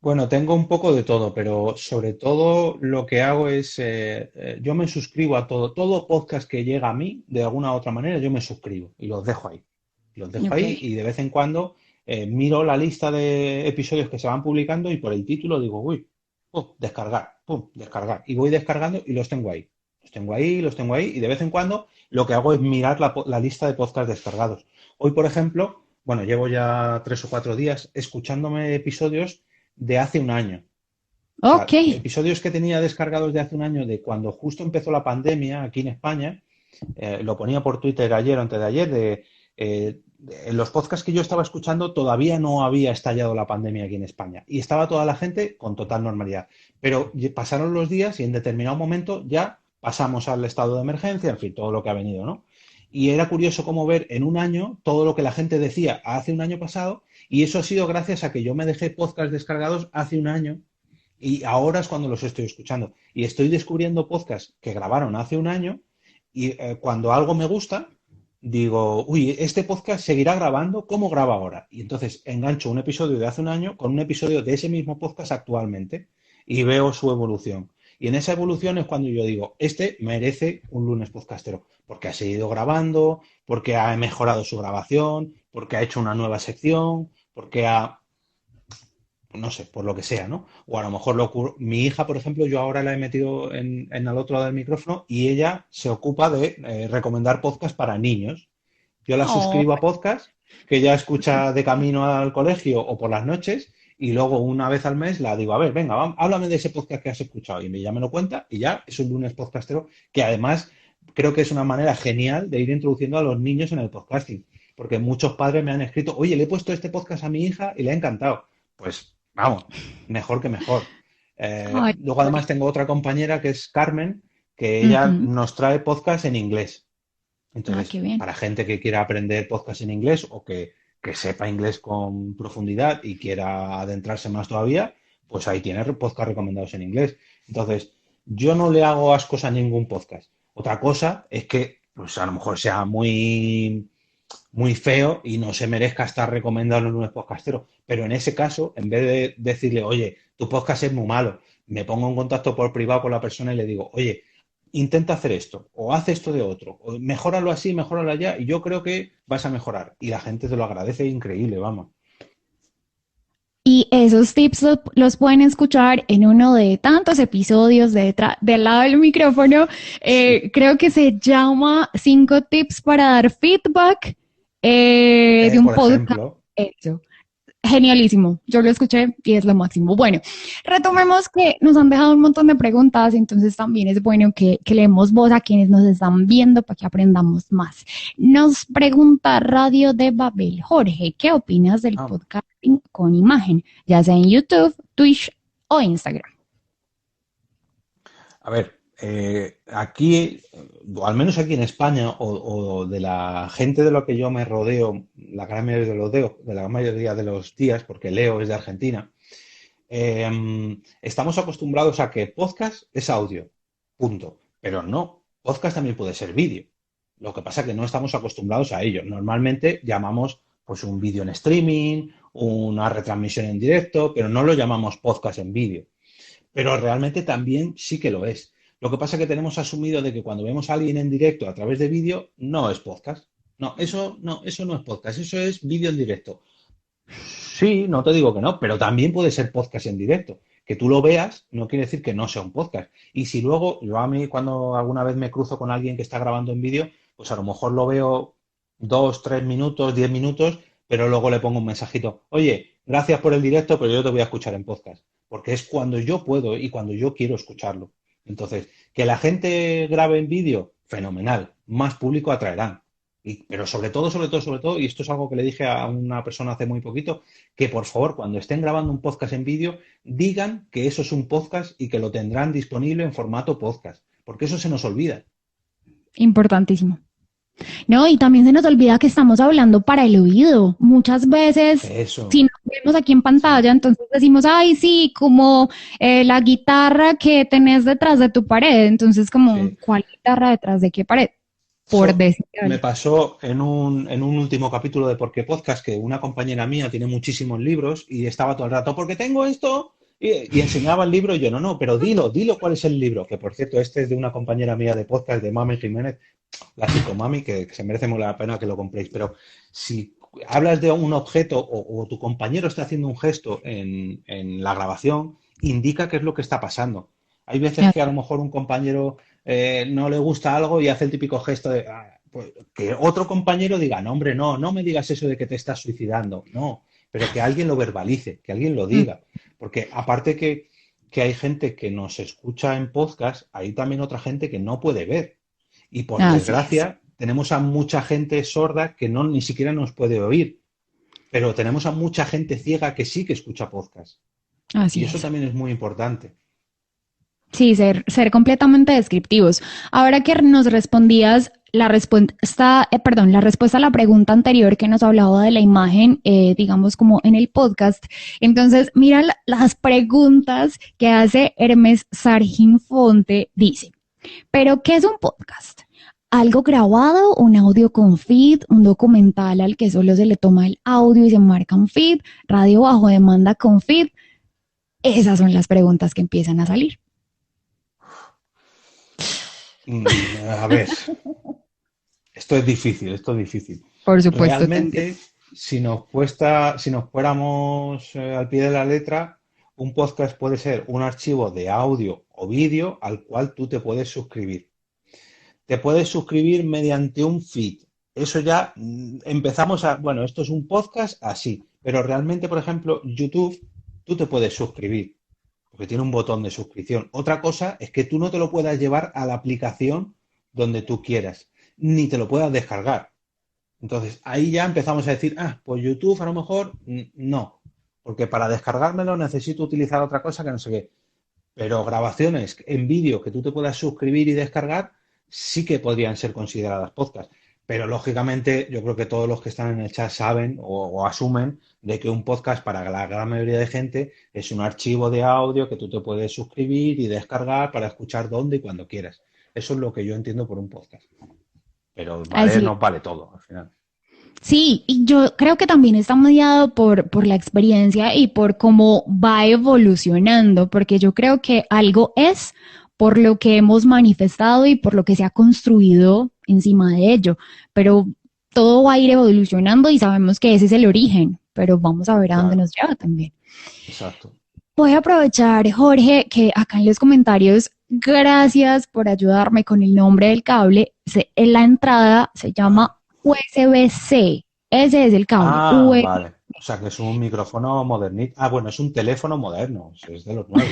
[SPEAKER 4] Bueno, tengo un poco de todo, pero sobre todo lo que hago es, yo me suscribo a todo podcast que llega a mí, de alguna u otra manera, yo me suscribo y los dejo ahí. Los dejo
[SPEAKER 3] Ok.
[SPEAKER 4] ahí y de vez en cuando miro la lista de episodios que se van publicando y por el título digo, uy, pum, descargar. Y voy descargando y los tengo ahí. Los tengo ahí y de vez en cuando lo que hago es mirar la lista de podcasts descargados. Hoy, por ejemplo, bueno, llevo ya 3 o 4 días escuchándome episodios de hace un año. O
[SPEAKER 3] Ok.
[SPEAKER 4] sea, episodios que tenía descargados de hace un año, de cuando justo empezó la pandemia aquí en España, lo ponía por Twitter ayer o antes de ayer, en los podcasts que yo estaba escuchando todavía no había estallado la pandemia aquí en España y estaba toda la gente con total normalidad. Pero pasaron los días y en determinado momento ya pasamos al estado de emergencia, en fin, todo lo que ha venido, ¿no? Y era curioso cómo ver en un año todo lo que la gente decía hace un año pasado, y eso ha sido gracias a que yo me dejé podcasts descargados hace un año y ahora es cuando los estoy escuchando. Y estoy descubriendo podcasts que grabaron hace un año y cuando algo me gusta, digo, uy, este podcast seguirá grabando, ¿cómo graba ahora? Y entonces engancho un episodio de hace un año con un episodio de ese mismo podcast actualmente y veo su evolución. Y en esa evolución es cuando yo digo, este merece un lunes podcastero, porque ha seguido grabando, porque ha mejorado su grabación, porque ha hecho una nueva sección, porque ha, no sé, por lo que sea, ¿no? O a lo mejor mi hija, por ejemplo, yo ahora la he metido en el otro lado del micrófono y ella se ocupa de recomendar podcasts para niños. Yo la
[SPEAKER 3] Oh,
[SPEAKER 4] suscribo a podcast que ella escucha de camino al colegio o por las noches y luego una vez al mes la digo, a ver, venga, háblame de ese podcast que has escuchado y ella me lo cuenta y ya es un lunes podcastero que además creo que es una manera genial de ir introduciendo a los niños en el podcasting, porque muchos padres me han escrito, oye, le he puesto este podcast a mi hija y le ha encantado. Pues vamos, mejor que mejor.
[SPEAKER 3] ay,
[SPEAKER 4] Luego además tengo otra compañera que es Carmen, que ella
[SPEAKER 3] ujú.
[SPEAKER 4] nos trae podcast en inglés.
[SPEAKER 3] Ah,
[SPEAKER 4] Entonces,
[SPEAKER 3] qué bien.
[SPEAKER 4] para gente que quiera aprender podcast en inglés o que sepa inglés con profundidad y quiera adentrarse más todavía, pues ahí tiene podcast recomendados en inglés. Entonces, yo no le hago ascos a ningún podcast. Otra cosa es que, pues a lo mejor sea muy feo y no se merezca estar recomendado en un podcastero. Pero en ese caso, en vez de decirle, oye, tu podcast es muy malo, me pongo en contacto por privado con la persona y le digo, oye, intenta hacer esto, o haz esto de otro, o mejóralo así, mejóralo allá, y yo creo que vas a mejorar. Y la gente te lo agradece increíble, vamos.
[SPEAKER 3] Y esos tips los pueden escuchar en uno de tantos episodios del lado del micrófono.
[SPEAKER 4] Sí.
[SPEAKER 3] Creo que se llama 5 tips para dar feedback de un
[SPEAKER 4] Por
[SPEAKER 3] podcast.
[SPEAKER 4] ejemplo,
[SPEAKER 3] Eso. Genialísimo, yo lo escuché y es lo máximo. Bueno, retomemos que nos han dejado un montón de preguntas, entonces también es bueno que leemos voz a quienes nos están viendo para que aprendamos más. Nos pregunta Radio de Babel, Jorge, ¿qué opinas del
[SPEAKER 4] ah,
[SPEAKER 3] podcasting con imagen, ya sea en YouTube, Twitch o Instagram?
[SPEAKER 4] a ver, aquí, o al menos aquí en España, o de la gente de lo que yo me rodeo, la gran mayoría de la mayoría de los días, porque Leo es de Argentina, estamos acostumbrados a que podcast es audio, punto. Pero no, podcast también puede ser vídeo. Lo que pasa es que no estamos acostumbrados a ello. Normalmente llamamos pues un vídeo en streaming, una retransmisión en directo, pero no lo llamamos podcast en vídeo. Pero realmente también sí que lo es. Lo que pasa es que tenemos asumido de que cuando vemos a alguien en directo a través de vídeo, no es podcast. Eso no es podcast, eso es vídeo en directo. Sí, no te digo que no, pero también puede ser podcast en directo. Que tú lo veas no quiere decir que no sea un podcast. Y si luego, yo a mí cuando alguna vez me cruzo con alguien que está grabando en vídeo, pues a lo mejor lo veo 2, 3 minutos, 10 minutos, pero luego le pongo un mensajito. Oye, gracias por el directo, pero yo te voy a escuchar en podcast. Porque es cuando yo puedo y cuando yo quiero escucharlo. Entonces, que la gente grabe en vídeo, fenomenal. Más público atraerán. Pero sobre todo, y esto es algo que le dije a una persona hace muy poquito, que por favor, cuando estén grabando un podcast en vídeo, digan que eso es un podcast y que lo tendrán disponible en formato podcast, porque eso se nos olvida.
[SPEAKER 3] Importantísimo. No, y también se nos olvida que estamos hablando para el oído. Muchas veces,
[SPEAKER 4] Eso,
[SPEAKER 3] si nos vemos aquí en
[SPEAKER 4] sí,
[SPEAKER 3] pantalla, entonces decimos, ay, sí, como la guitarra que tenés detrás de tu pared. Entonces, como,
[SPEAKER 4] sí.
[SPEAKER 3] ¿cuál guitarra detrás de qué pared? Por
[SPEAKER 4] Eso
[SPEAKER 3] decir
[SPEAKER 4] me
[SPEAKER 3] algo.
[SPEAKER 4] pasó en un último capítulo de Por qué Podcast, que una compañera mía tiene muchísimos libros y estaba todo el rato, porque tengo esto, y enseñaba el libro y yo, no, no, pero dilo cuál es el libro, que por cierto, este es de una compañera mía de podcast, de Mami Jiménez, la psicomami, que se merece muy la pena que lo compréis, pero si hablas de un objeto o tu compañero está haciendo un gesto en la grabación, indica qué es lo que está pasando. Hay veces que a lo mejor un compañero no le gusta algo y hace el típico gesto de pues, que otro compañero diga, no, hombre, no, no me digas eso de que te estás suicidando, no, pero que alguien lo verbalice, que alguien lo
[SPEAKER 3] Mm,
[SPEAKER 4] diga, porque aparte que hay gente que nos escucha en podcast, hay también otra gente que no puede ver. Y por
[SPEAKER 3] así es,
[SPEAKER 4] desgracia, tenemos a mucha gente sorda que no ni siquiera nos puede oír, pero tenemos a mucha gente ciega que sí que escucha podcast. Y
[SPEAKER 3] así
[SPEAKER 4] eso
[SPEAKER 3] es.
[SPEAKER 4] también es muy importante.
[SPEAKER 3] Sí, ser completamente descriptivos. Ahora que nos respondías la respuesta, perdón, la respuesta a la pregunta anterior que nos hablaba de la imagen, digamos como en el podcast. Entonces, mira las preguntas que hace Hermes Sargin Fonte. Dice, ¿pero qué es un podcast? ¿Algo grabado, un audio con feed, un documental al que solo se le toma el audio y se marca un feed, radio bajo demanda con feed? Esas son las preguntas que empiezan a salir.
[SPEAKER 4] A ver, esto es difícil, esto es difícil.
[SPEAKER 3] Por supuesto, te entiendo.
[SPEAKER 4] Realmente, si nos fuéramos al pie de la letra, un podcast puede ser un archivo de audio o vídeo al cual tú te puedes suscribir. Te puedes suscribir mediante un feed. Eso ya empezamos a, bueno, esto es un podcast así, pero realmente, por ejemplo, YouTube, tú te puedes suscribir, porque tiene un botón de suscripción. Otra cosa es que tú no te lo puedas llevar a la aplicación donde tú quieras, ni te lo puedas descargar. Entonces, ahí ya empezamos a decir, pues YouTube a lo mejor no, porque para descargármelo necesito utilizar otra cosa que no sé qué. Pero grabaciones en vídeo que tú te puedas suscribir y descargar sí que podrían ser consideradas podcast. Pero lógicamente yo creo que todos los que están en el chat saben o asumen de que un podcast para la gran mayoría de gente es un archivo de audio que tú te puedes suscribir y descargar para escuchar donde y cuando quieras. Eso es lo que yo entiendo por un podcast. Pero vale,
[SPEAKER 3] Así.
[SPEAKER 4] no vale todo al final.
[SPEAKER 3] Sí, y yo creo que también está mediado por la experiencia y por cómo va evolucionando, porque yo creo que algo es por lo que hemos manifestado y por lo que se ha construido encima de ello, pero todo va a ir evolucionando y sabemos que ese es el origen, pero vamos a ver a dónde
[SPEAKER 4] Claro,
[SPEAKER 3] nos lleva también.
[SPEAKER 4] exacto.
[SPEAKER 3] Voy a aprovechar, Jorge, que acá en los comentarios, gracias por ayudarme con el nombre del cable. En la entrada se llama USB-C. Ese es el cable.
[SPEAKER 4] Vale. O sea que es un micrófono modernito. Bueno, es un teléfono moderno, es de los nuevos.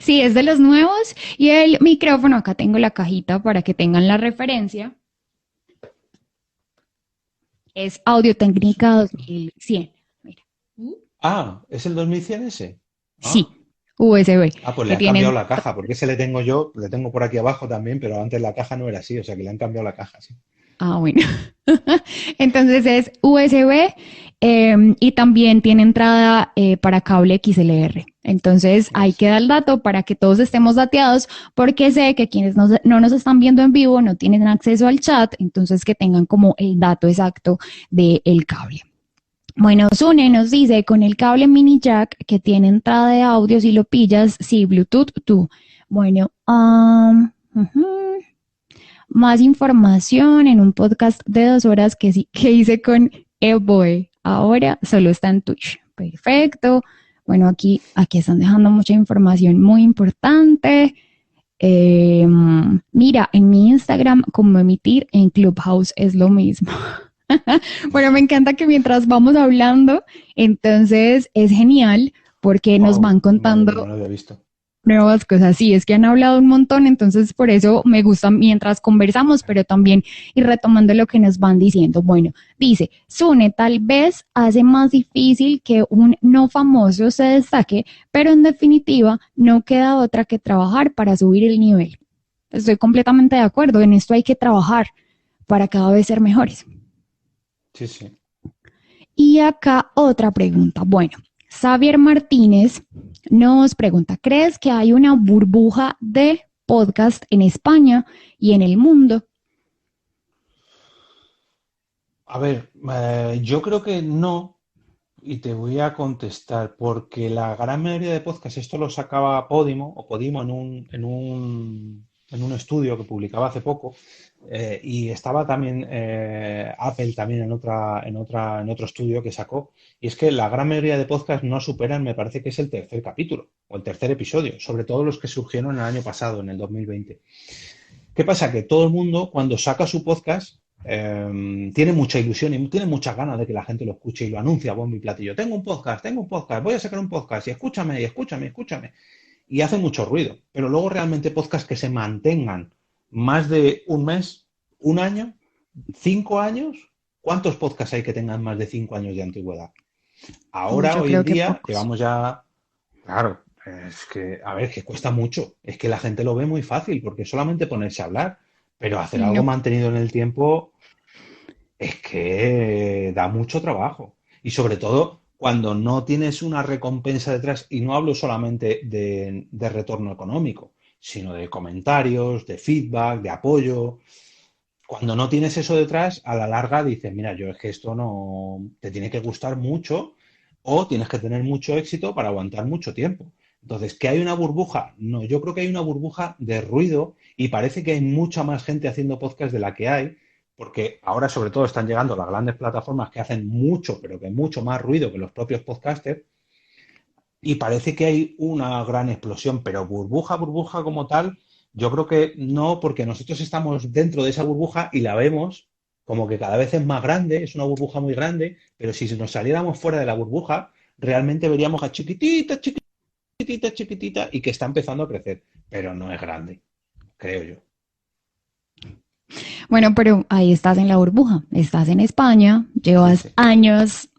[SPEAKER 3] Sí, es de los nuevos. Y el micrófono, acá tengo la cajita para que tengan la referencia. Es Audio Técnica 2100. Mira.
[SPEAKER 4] ¿Es el 2100 ese?
[SPEAKER 3] Sí,
[SPEAKER 4] Ah,
[SPEAKER 3] USB,
[SPEAKER 4] pues le
[SPEAKER 3] que
[SPEAKER 4] han cambiado
[SPEAKER 3] tienen.
[SPEAKER 4] la caja, porque ese le tengo yo, le tengo por aquí abajo también, pero antes la caja no era así, o sea que le han cambiado la caja, sí.
[SPEAKER 3] Ah, bueno. Entonces es USB y también tiene entrada para cable XLR. Entonces ahí
[SPEAKER 4] ¿Ves?
[SPEAKER 3] queda el dato para que todos estemos dateados, porque sé que quienes no nos están viendo en vivo no tienen acceso al chat, entonces que tengan como el dato exacto del cable. Bueno, Sune nos dice, con el cable mini jack que tiene entrada de audio, si lo pillas, sí, Bluetooth, tú. Bueno, más información en un podcast de 2 horas que hice con Evoy. Ahora solo está en Twitch. Perfecto. Bueno, aquí están dejando mucha información muy importante. Mira, en mi Instagram, como emitir en Clubhouse es lo mismo. Bueno, me encanta que mientras vamos hablando, entonces es genial porque nos
[SPEAKER 4] Wow,
[SPEAKER 3] van
[SPEAKER 4] madre mía,
[SPEAKER 3] contando
[SPEAKER 4] no lo había visto.
[SPEAKER 3] nuevas cosas. Sí, es que han hablado un montón, entonces por eso me gusta mientras conversamos, pero también ir retomando lo que nos van diciendo. Bueno, dice, Sune tal vez hace más difícil que un no famoso se destaque, pero en definitiva no queda otra que trabajar para subir el nivel. Estoy completamente de acuerdo, en esto hay que trabajar, para cada vez ser mejores.
[SPEAKER 4] Sí, sí.
[SPEAKER 3] Y acá otra pregunta. Bueno, Xavier Martínez nos pregunta, ¿crees que hay una burbuja de podcast en España y en el mundo?
[SPEAKER 4] A ver, yo creo que no, y te voy a contestar, porque la gran mayoría de podcasts, esto lo sacaba Podimo en un estudio que publicaba hace poco, y estaba también Apple también en otro estudio que sacó, y es que la gran mayoría de podcasts no superan, me parece que es el tercer capítulo o el tercer episodio, sobre todo los que surgieron el año pasado, en el 2020. ¿Qué pasa? Que todo el mundo, cuando saca su podcast, tiene mucha ilusión y tiene muchas ganas de que la gente lo escuche y lo anuncia a bombo y platillo. Tengo un podcast, voy a sacar un podcast y escúchame, y escúchame, escúchame. Y hace mucho ruido. Pero luego realmente podcasts que se mantengan más de un mes, un año, 5 años. ¿Cuántos podcasts hay que tengan más de 5 años de antigüedad? Ahora,
[SPEAKER 3] Yo
[SPEAKER 4] hoy en
[SPEAKER 3] creo que
[SPEAKER 4] día,
[SPEAKER 3] pocos.
[SPEAKER 4] llevamos ya, claro, es que, a ver, que cuesta mucho. Es que la gente lo ve muy fácil porque es solamente ponerse a hablar, pero hacer algo
[SPEAKER 3] No.
[SPEAKER 4] mantenido en el tiempo es que da mucho trabajo. Y sobre todo cuando no tienes una recompensa detrás, y no hablo solamente de retorno económico, sino de comentarios, de feedback, de apoyo. Cuando no tienes eso detrás, a la larga dices, mira, yo es que esto no te tiene que gustar mucho o tienes que tener mucho éxito para aguantar mucho tiempo. Entonces, ¿que hay una burbuja? No, yo creo que hay una burbuja de ruido y parece que hay mucha más gente haciendo podcast de la que hay, porque ahora sobre todo están llegando las grandes plataformas que hacen mucho, pero que mucho más ruido que los propios podcasters, y parece que hay una gran explosión, pero burbuja como tal, yo creo que no, porque nosotros estamos dentro de esa burbuja y la vemos como que cada vez es más grande, es una burbuja muy grande, pero si nos saliéramos fuera de la burbuja, realmente veríamos a chiquitita, chiquitita, chiquitita y que está empezando a crecer, pero no es grande, creo yo.
[SPEAKER 3] Bueno, pero ahí estás en la burbuja, estás en España,
[SPEAKER 4] Sí,
[SPEAKER 3] llevas
[SPEAKER 4] sí.
[SPEAKER 3] años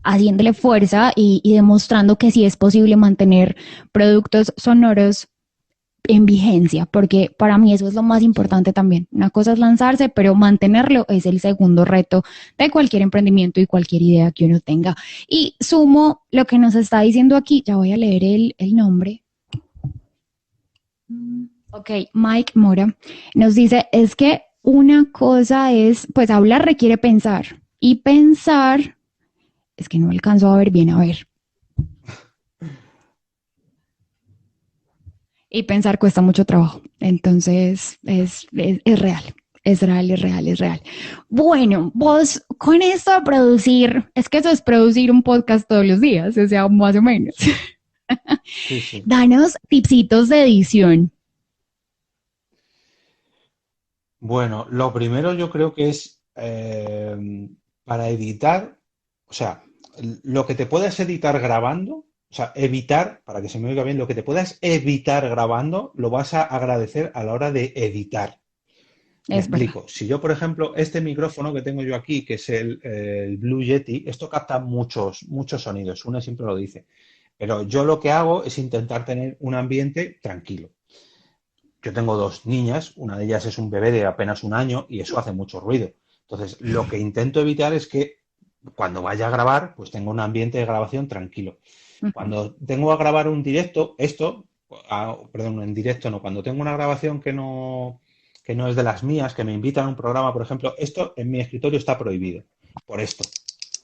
[SPEAKER 3] haciéndole fuerza y demostrando que sí es posible mantener productos sonoros en vigencia, porque para mí eso es lo más
[SPEAKER 4] Sí.
[SPEAKER 3] importante también. Una cosa es lanzarse, pero mantenerlo es el segundo reto de cualquier emprendimiento y cualquier idea que uno tenga. Y sumo lo que nos está diciendo aquí, ya voy a leer el nombre. Ok, Mike Mora nos dice, es que una cosa es, pues hablar requiere pensar y pensar, es que no alcanzo a ver bien, a ver. Y pensar cuesta mucho trabajo. Entonces, es real. Es real, es real, es real. Bueno, vos con esto de producir, es que eso es producir un podcast todos los días, o sea, más o menos.
[SPEAKER 4] Sí, sí, sí.
[SPEAKER 3] Danos tipsitos de edición.
[SPEAKER 4] Bueno, lo primero yo creo que es para editar, o sea, lo que te puedas editar grabando, o sea, evitar, para que se me oiga bien, lo que te puedas evitar grabando, lo vas a agradecer a la hora de editar. Me
[SPEAKER 3] Es verdad.
[SPEAKER 4] explico. Si yo, por ejemplo, este micrófono que tengo yo aquí, que es el Blue Yeti, esto capta muchos sonidos, uno siempre lo dice, pero yo lo que hago es intentar tener un ambiente tranquilo. Yo tengo dos niñas, una de ellas es un bebé de apenas un año y eso hace mucho ruido. Entonces, lo que intento evitar es que cuando vaya a grabar, pues tengo un ambiente de grabación tranquilo.
[SPEAKER 3] Ujú.
[SPEAKER 4] Cuando tengo a grabar un directo, perdón, en directo no, cuando tengo una grabación que no es de las mías, que me invitan a un programa, por ejemplo, esto en mi escritorio está prohibido, por esto,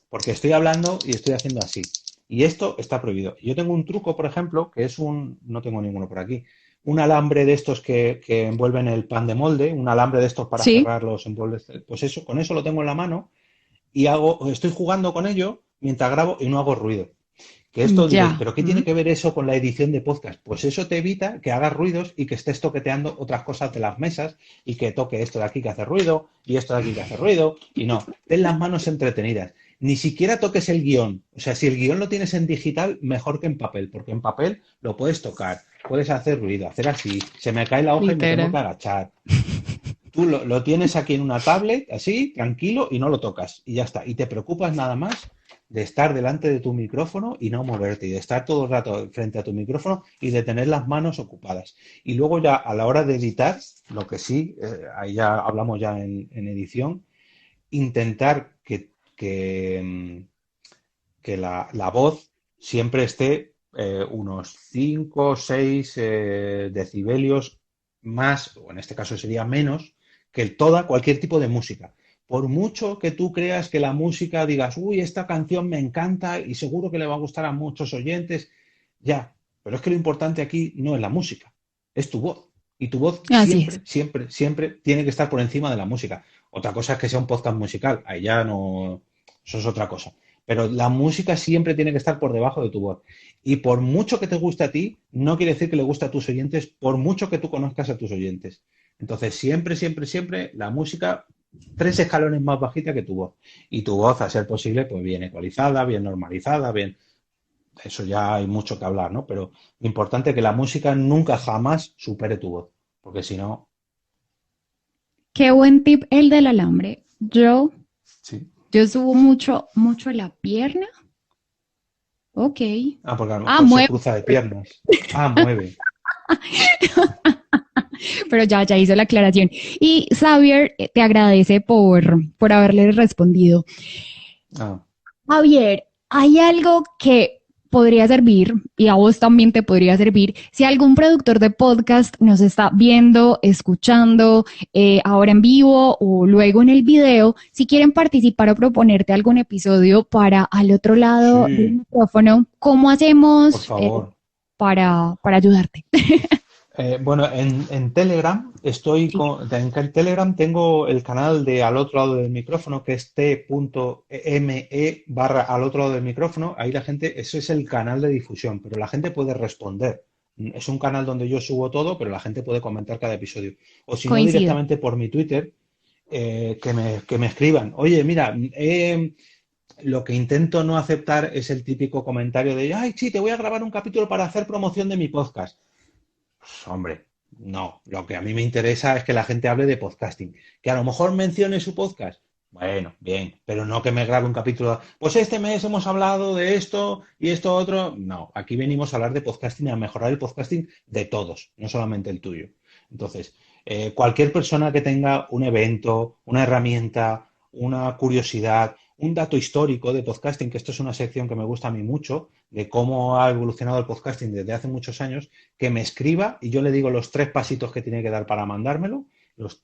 [SPEAKER 4] porque estoy hablando y estoy haciendo así. Y esto está prohibido. Yo tengo un truco, por ejemplo, que es no tengo ninguno por aquí, un alambre de estos que envuelven el pan de molde, un alambre de estos para
[SPEAKER 3] Sí.
[SPEAKER 4] cerrar los envolves, pues eso, con eso lo tengo en la mano y estoy jugando con ello mientras grabo y no hago ruido. Que esto diréis,
[SPEAKER 3] Ya.
[SPEAKER 4] ¿pero qué tiene que ver eso con la edición de podcast? Pues eso te evita que hagas ruidos y que estés toqueteando otras cosas de las mesas y que toque esto de aquí que hace ruido y esto de aquí que hace ruido. Y no, ten las manos entretenidas. Ni siquiera toques el guión. O sea, si el guión lo tienes en digital, mejor que en papel, porque en papel lo puedes tocar, puedes hacer ruido, hacer así, se me cae la hoja y me tengo
[SPEAKER 3] Literal.
[SPEAKER 4] que agachar. Tú lo tienes aquí en una tablet, así, tranquilo, y no lo tocas. Y ya está. Y te preocupas nada más de estar delante de tu micrófono y no moverte, y de estar todo el rato frente a tu micrófono y de tener las manos ocupadas. Y luego ya a la hora de editar, lo que sí, ahí ya hablamos ya en edición, intentar que la voz siempre esté unos 5 o 6 decibelios más, o en este caso sería menos, que cualquier tipo de música. Por mucho que tú creas que la música digas, uy, esta canción me encanta y seguro que le va a gustar a muchos oyentes, ya, pero es que lo importante aquí no es la música, es tu voz. Y tu voz siempre tiene que estar por encima de la música. Otra cosa es que sea un podcast musical, ahí ya no, eso es otra cosa. Pero la música siempre tiene que estar por debajo de tu voz. Y por mucho que te guste a ti, no quiere decir que le guste a tus oyentes, por mucho que tú conozcas a tus oyentes. Entonces, siempre, la música 3 escalones más bajita que tu voz. Y tu voz, a ser posible, pues bien ecualizada, bien normalizada, bien... Eso ya hay mucho que hablar, ¿no? Pero lo importante es que la música nunca jamás supere tu voz, porque si no...
[SPEAKER 3] Qué buen tip el del alambre. Yo
[SPEAKER 4] Sí.
[SPEAKER 3] subo mucho la pierna. Ok.
[SPEAKER 4] Porque a lo mejor se
[SPEAKER 3] mueve.
[SPEAKER 4] cruza de piernas. Mueve.
[SPEAKER 3] Pero ya hizo la aclaración. Y Xavier te agradece por haberle respondido. Javier, hay algo que podría servir, y a vos también te podría servir, si algún productor de podcast nos está viendo, escuchando, ahora en vivo o luego en el video, si quieren participar o proponerte algún episodio para al otro lado del micrófono, ¿cómo hacemos para ayudarte?
[SPEAKER 4] Bueno, en Telegram en Telegram tengo el canal de Al Otro Lado del Micrófono, que es t.me/al otro lado del micrófono. Ahí la gente, eso es el canal de difusión, pero la gente puede responder. Es un canal donde yo subo todo, pero la gente puede comentar cada episodio. O si no, directamente por mi Twitter, que me escriban. Oye, mira, lo que intento no aceptar es el típico comentario de, ay, sí, te voy a grabar un capítulo para hacer promoción de mi podcast. Pues, hombre, no. Lo que a mí me interesa es que la gente hable de podcasting. Que a lo mejor mencione su podcast. Bueno, bien, pero no que me grabe un capítulo. Pues este mes hemos hablado de esto y esto otro. No, aquí venimos a hablar de podcasting y a mejorar el podcasting de todos, no solamente el tuyo. Entonces, cualquier persona que tenga un evento, una herramienta, una curiosidad, un dato histórico de podcasting, que esto es una sección que me gusta a mí mucho, de cómo ha evolucionado el podcasting desde hace muchos años, que me escriba y yo le digo los 3 pasitos que tiene que dar para mandármelo,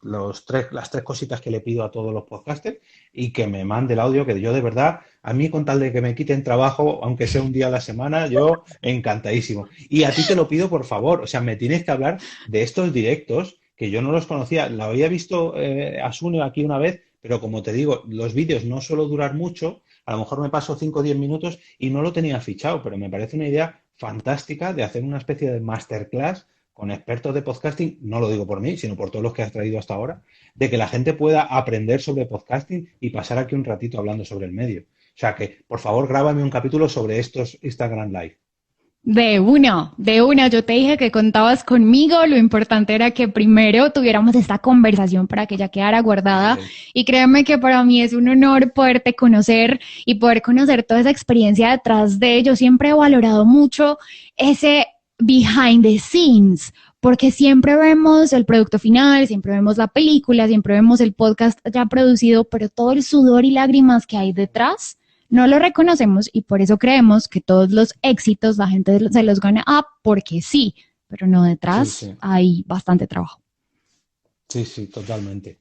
[SPEAKER 4] las 3 cositas que le pido a todos los podcasters, y que me mande el audio, que yo de verdad, a mí con tal de que me quiten trabajo, aunque sea un día a la semana, yo encantadísimo. Y a ti te lo pido, por favor, o sea, me tienes que hablar de estos directos, que yo no los conocía, lo había visto a Sune aquí una vez, pero como te digo, los vídeos no suelen durar mucho, a lo mejor me paso 5 o 10 minutos y no lo tenía fichado, pero me parece una idea fantástica de hacer una especie de masterclass con expertos de podcasting, no lo digo por mí, sino por todos los que has traído hasta ahora, de que la gente pueda aprender sobre podcasting y pasar aquí un ratito hablando sobre el medio. O sea que, por favor, grábame un capítulo sobre estos Instagram Live.
[SPEAKER 3] De una, yo te dije que contabas conmigo, lo importante era que primero tuviéramos esta conversación para que ya quedara guardada, y créeme que para mí es un honor poderte conocer y poder conocer toda esa experiencia detrás de. Yo siempre he valorado mucho ese behind the scenes, porque siempre vemos el producto final, siempre vemos la película, siempre vemos el podcast ya producido, pero todo el sudor y lágrimas que hay detrás no lo reconocemos, y por eso creemos que todos los éxitos la gente se los gana porque sí, pero no, detrás hay bastante trabajo.
[SPEAKER 4] Sí, totalmente.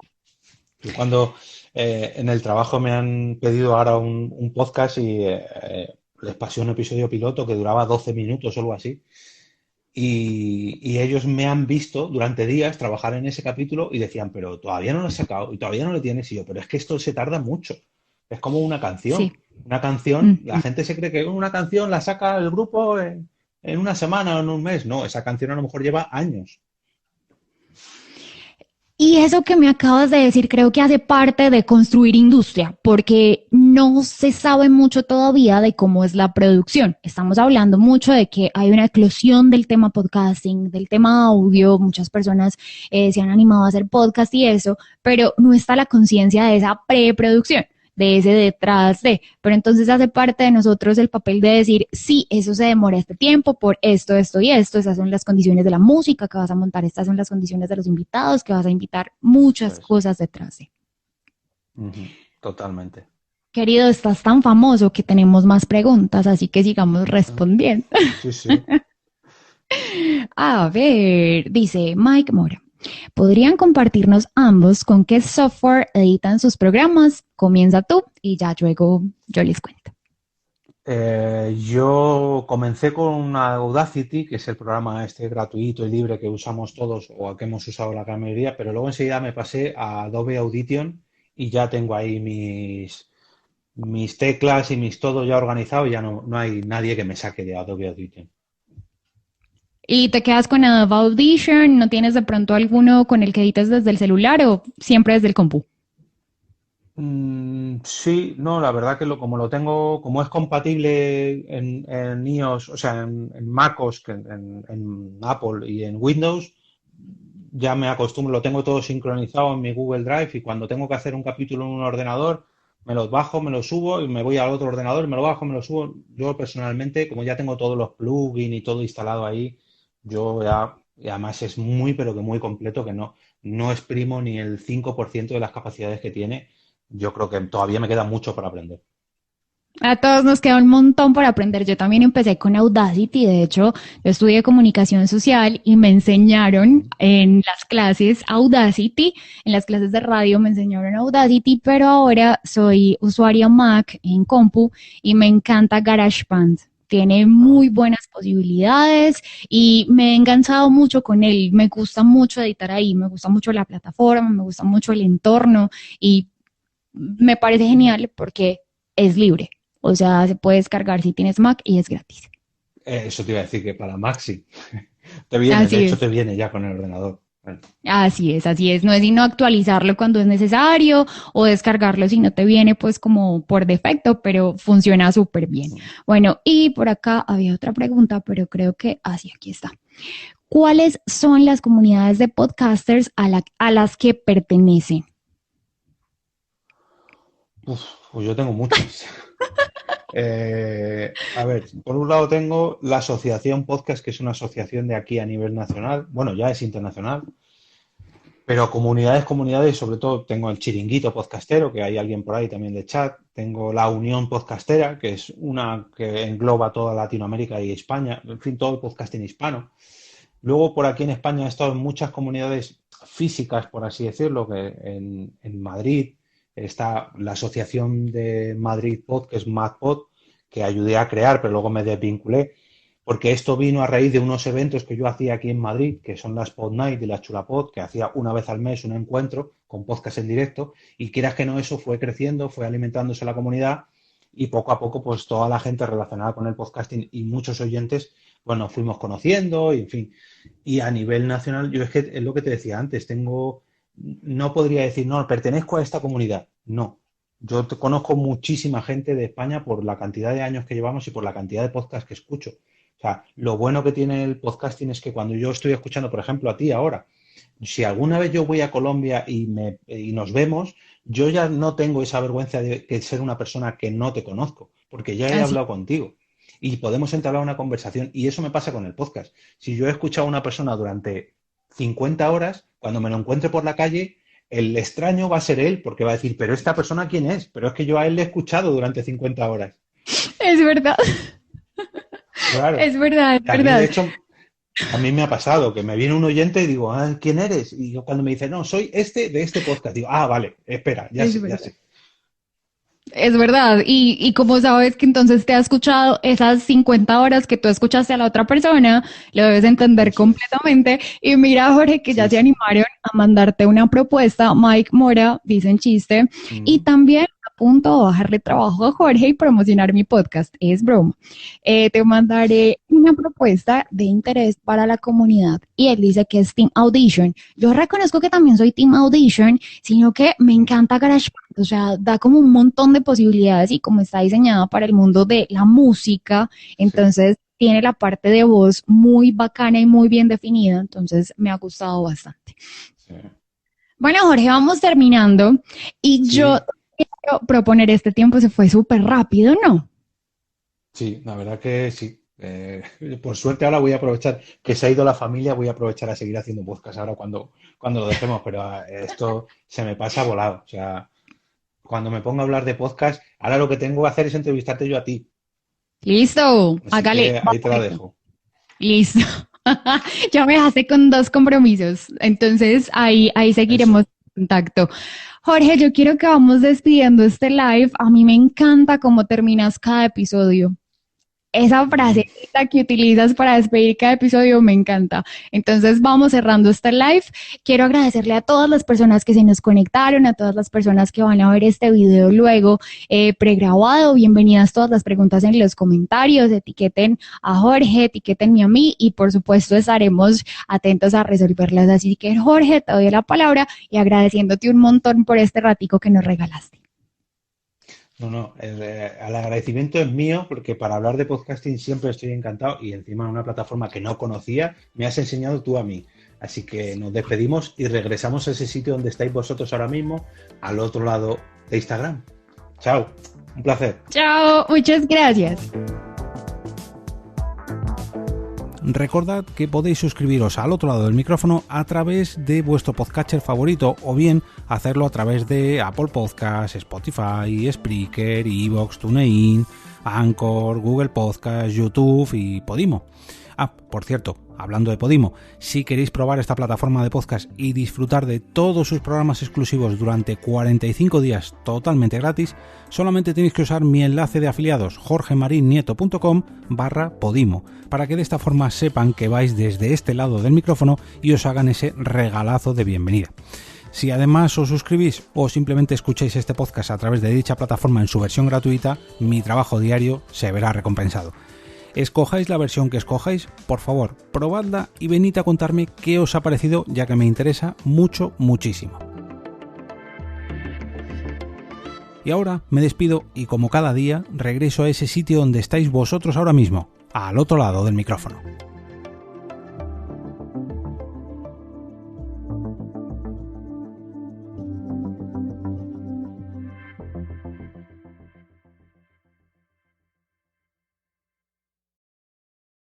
[SPEAKER 4] Yo cuando en el trabajo me han pedido ahora un podcast y les pasé un episodio piloto que duraba 12 minutos o algo así, y ellos me han visto durante días trabajar en ese capítulo y decían, pero todavía no lo has sacado y todavía no lo tienes, y yo, pero es que esto se tarda mucho. Es como una canción. Sí. Una canción, la gente se cree que una canción la saca el grupo en una semana o en un mes. No, esa canción a lo mejor lleva años.
[SPEAKER 3] Y eso que me acabas de decir creo que hace parte de construir industria, porque no se sabe mucho todavía de cómo es la producción. Estamos hablando mucho de que hay una eclosión del tema podcasting, del tema audio, muchas personas se han animado a hacer podcast y eso, pero no está la conciencia de esa preproducción, de ese detrás de, pero entonces hace parte de nosotros el papel de decir, sí, eso se demora este tiempo por esto, esto y esto, esas son las condiciones de la música que vas a montar, estas son las condiciones de los invitados que vas a invitar, muchas cosas detrás de.
[SPEAKER 4] Totalmente.
[SPEAKER 3] Querido, estás tan famoso que tenemos más preguntas, así que sigamos respondiendo.
[SPEAKER 4] Sí, sí.
[SPEAKER 3] A ver, dice Mike Mora. ¿Podrían compartirnos ambos con qué software editan sus programas? Comienza tú y ya luego yo les cuento.
[SPEAKER 4] Yo comencé con Audacity, que es el programa este gratuito y libre que usamos todos o que hemos usado la gran mayoría, pero luego enseguida me pasé a Adobe Audition y ya tengo ahí mis teclas y mis todo ya organizado y ya no hay nadie que me saque de Adobe Audition.
[SPEAKER 3] ¿Y te quedas con Adobe Audition? ¿No tienes de pronto alguno con el que edites desde el celular o siempre desde el compu?
[SPEAKER 4] Sí, no, la verdad que como lo tengo, como es compatible en iOS, o sea, en MacOS, en Apple y en Windows, ya me acostumbro, lo tengo todo sincronizado en mi Google Drive y cuando tengo que hacer un capítulo en un ordenador, me los bajo, me los subo y me voy al otro ordenador, me lo bajo, me lo subo. Yo personalmente, como ya tengo todos los plugins y todo instalado ahí, yo ya, y además es muy, pero que muy completo, que no exprimo ni el 5% de las capacidades que tiene. Yo creo que todavía me queda mucho para aprender.
[SPEAKER 3] A todos nos queda un montón por aprender. Yo también empecé con Audacity. De hecho, yo estudié comunicación social y me enseñaron en las clases Audacity. En las clases de radio me enseñaron Audacity, pero ahora soy usuaria Mac en compu y me encanta GarageBand. Tiene muy buenas posibilidades y me he enganchado mucho con él. Me gusta mucho editar ahí, me gusta mucho la plataforma, me gusta mucho el entorno y me parece genial porque es libre. O sea, se puede descargar si tienes Mac y es gratis.
[SPEAKER 4] Eso te iba a decir que para Mac sí. Te viene,
[SPEAKER 3] Así
[SPEAKER 4] de hecho
[SPEAKER 3] es.
[SPEAKER 4] te viene ya con el ordenador. Bueno,
[SPEAKER 3] Así es, así es. No es sino actualizarlo cuando es necesario o descargarlo si no te viene pues como por defecto, pero funciona súper bien. Bueno, y por acá había otra pregunta, pero creo que así aquí está. ¿Cuáles son las comunidades de podcasters a las que pertenecen?
[SPEAKER 4] pues yo tengo muchas. A ver, por un lado tengo la Asociación Podcast, que es una asociación de aquí a nivel nacional. Bueno, ya es internacional. Pero comunidades, sobre todo tengo el Chiringuito Podcastero, que hay alguien por ahí también de chat. Tengo la Unión Podcastera, que es una que engloba toda Latinoamérica y España, en fin, todo el podcasting hispano. Luego, por aquí en España he estado en muchas comunidades físicas, por así decirlo, que en Madrid está la Asociación de Madrid Pod, que es MadPod, que ayudé a crear, pero luego me desvinculé porque esto vino a raíz de unos eventos que yo hacía aquí en Madrid, que son las Pod Night y las Chulapod, que hacía una vez al mes un encuentro con podcast en directo, y quieras que no, eso fue creciendo, fue alimentándose la comunidad, y poco a poco, pues toda la gente relacionada con el podcasting y muchos oyentes, pues nos fuimos conociendo, y en fin. Y a nivel nacional, yo es que es lo que te decía antes, no podría decir, no, pertenezco a esta comunidad, no. Yo conozco muchísima gente de España por la cantidad de años que llevamos y por la cantidad de podcasts que escucho. O sea, lo bueno que tiene el podcasting es que cuando yo estoy escuchando, por ejemplo, a ti ahora, si alguna vez yo voy a Colombia y nos vemos, yo ya no tengo esa vergüenza de ser una persona que no te conozco, porque ya he hablado contigo y podemos entablar una conversación. Y eso me pasa con el podcast. Si yo he escuchado a una persona durante 50 horas, cuando me lo encuentre por la calle, el extraño va a ser él, porque va a decir, pero esta persona ¿quién es? Pero es que yo a él le he escuchado durante 50 horas.
[SPEAKER 3] Es verdad.
[SPEAKER 4] Claro.
[SPEAKER 3] Es verdad, es verdad.
[SPEAKER 4] De hecho, a mí me ha pasado que me viene un oyente y digo, ¿quién eres? Y yo cuando me dice, no, soy de este podcast, digo, vale, espera, ya sé.
[SPEAKER 3] Es verdad, y como sabes que entonces te ha escuchado esas 50 horas que tú escuchaste a la otra persona, lo debes entender completamente. Y mira, Jorge, que ya se animaron a mandarte una propuesta. Mike Mora dice en chiste, y también a punto de bajarle trabajo a Jorge y promocionar mi podcast. Es broma. Te mandaré una propuesta de interés para la comunidad. Y él dice que es Team Audition. Yo reconozco que también soy Team Audition, sino que me encanta GarageBand. O sea, da como un montón de posibilidades y como está diseñada para el mundo de la música, entonces tiene la parte de voz muy bacana y muy bien definida, entonces me ha gustado bastante. Sí. Bueno, Jorge, vamos terminando y yo quiero proponer este tiempo se fue súper rápido, ¿no?
[SPEAKER 4] Sí, la verdad que sí. Por suerte ahora voy a aprovechar que se ha ido la familia, voy a aprovechar a seguir haciendo podcast ahora cuando lo dejemos, pero esto se me pasa volado. O sea, cuando me pongo a hablar de podcast, ahora lo que tengo que hacer es entrevistarte yo a ti.
[SPEAKER 3] Listo,
[SPEAKER 4] Así
[SPEAKER 3] hágale.
[SPEAKER 4] que ahí te la dejo.
[SPEAKER 3] Listo. Ya me dejaste con 2 compromisos, entonces ahí seguiremos en contacto. Jorge, yo quiero que vamos despidiendo este live. A mí me encanta cómo terminas cada episodio. Esa frasecita que utilizas para despedir cada episodio me encanta. Entonces vamos cerrando este live. Quiero agradecerle a todas las personas que se nos conectaron, a todas las personas que van a ver este video luego pregrabado. Bienvenidas todas las preguntas en los comentarios. Etiqueten a Jorge, etiquetenme a mí y por supuesto estaremos atentos a resolverlas. Así que Jorge, te doy la palabra y agradeciéndote un montón por este ratico que nos regalaste.
[SPEAKER 4] No, el agradecimiento es mío porque para hablar de podcasting siempre estoy encantado y encima en una plataforma que no conocía me has enseñado tú a mí. Así que nos despedimos y regresamos a ese sitio donde estáis vosotros ahora mismo, al otro lado de Instagram. Chao, un placer.
[SPEAKER 3] Chao, muchas gracias.
[SPEAKER 2] Recordad que podéis suscribiros al otro lado del micrófono a través de vuestro podcatcher favorito o bien hacerlo a través de Apple Podcasts, Spotify, Spreaker, iVoox, TuneIn, Anchor, Google Podcasts, YouTube y Podimo. Por cierto, hablando de Podimo, si queréis probar esta plataforma de podcast y disfrutar de todos sus programas exclusivos durante 45 días totalmente gratis, solamente tenéis que usar mi enlace de afiliados jorgemarinieto.com/Podimo para que de esta forma sepan que vais desde este lado del micrófono y os hagan ese regalazo de bienvenida. Si además os suscribís o simplemente escucháis este podcast a través de dicha plataforma en su versión gratuita, mi trabajo diario se verá recompensado. Escojáis la versión que escojáis, por favor, probadla y venid a contarme qué os ha parecido, ya que me interesa muchísimo. Y ahora me despido y como cada día regreso a ese sitio donde estáis vosotros ahora mismo, al otro lado del micrófono.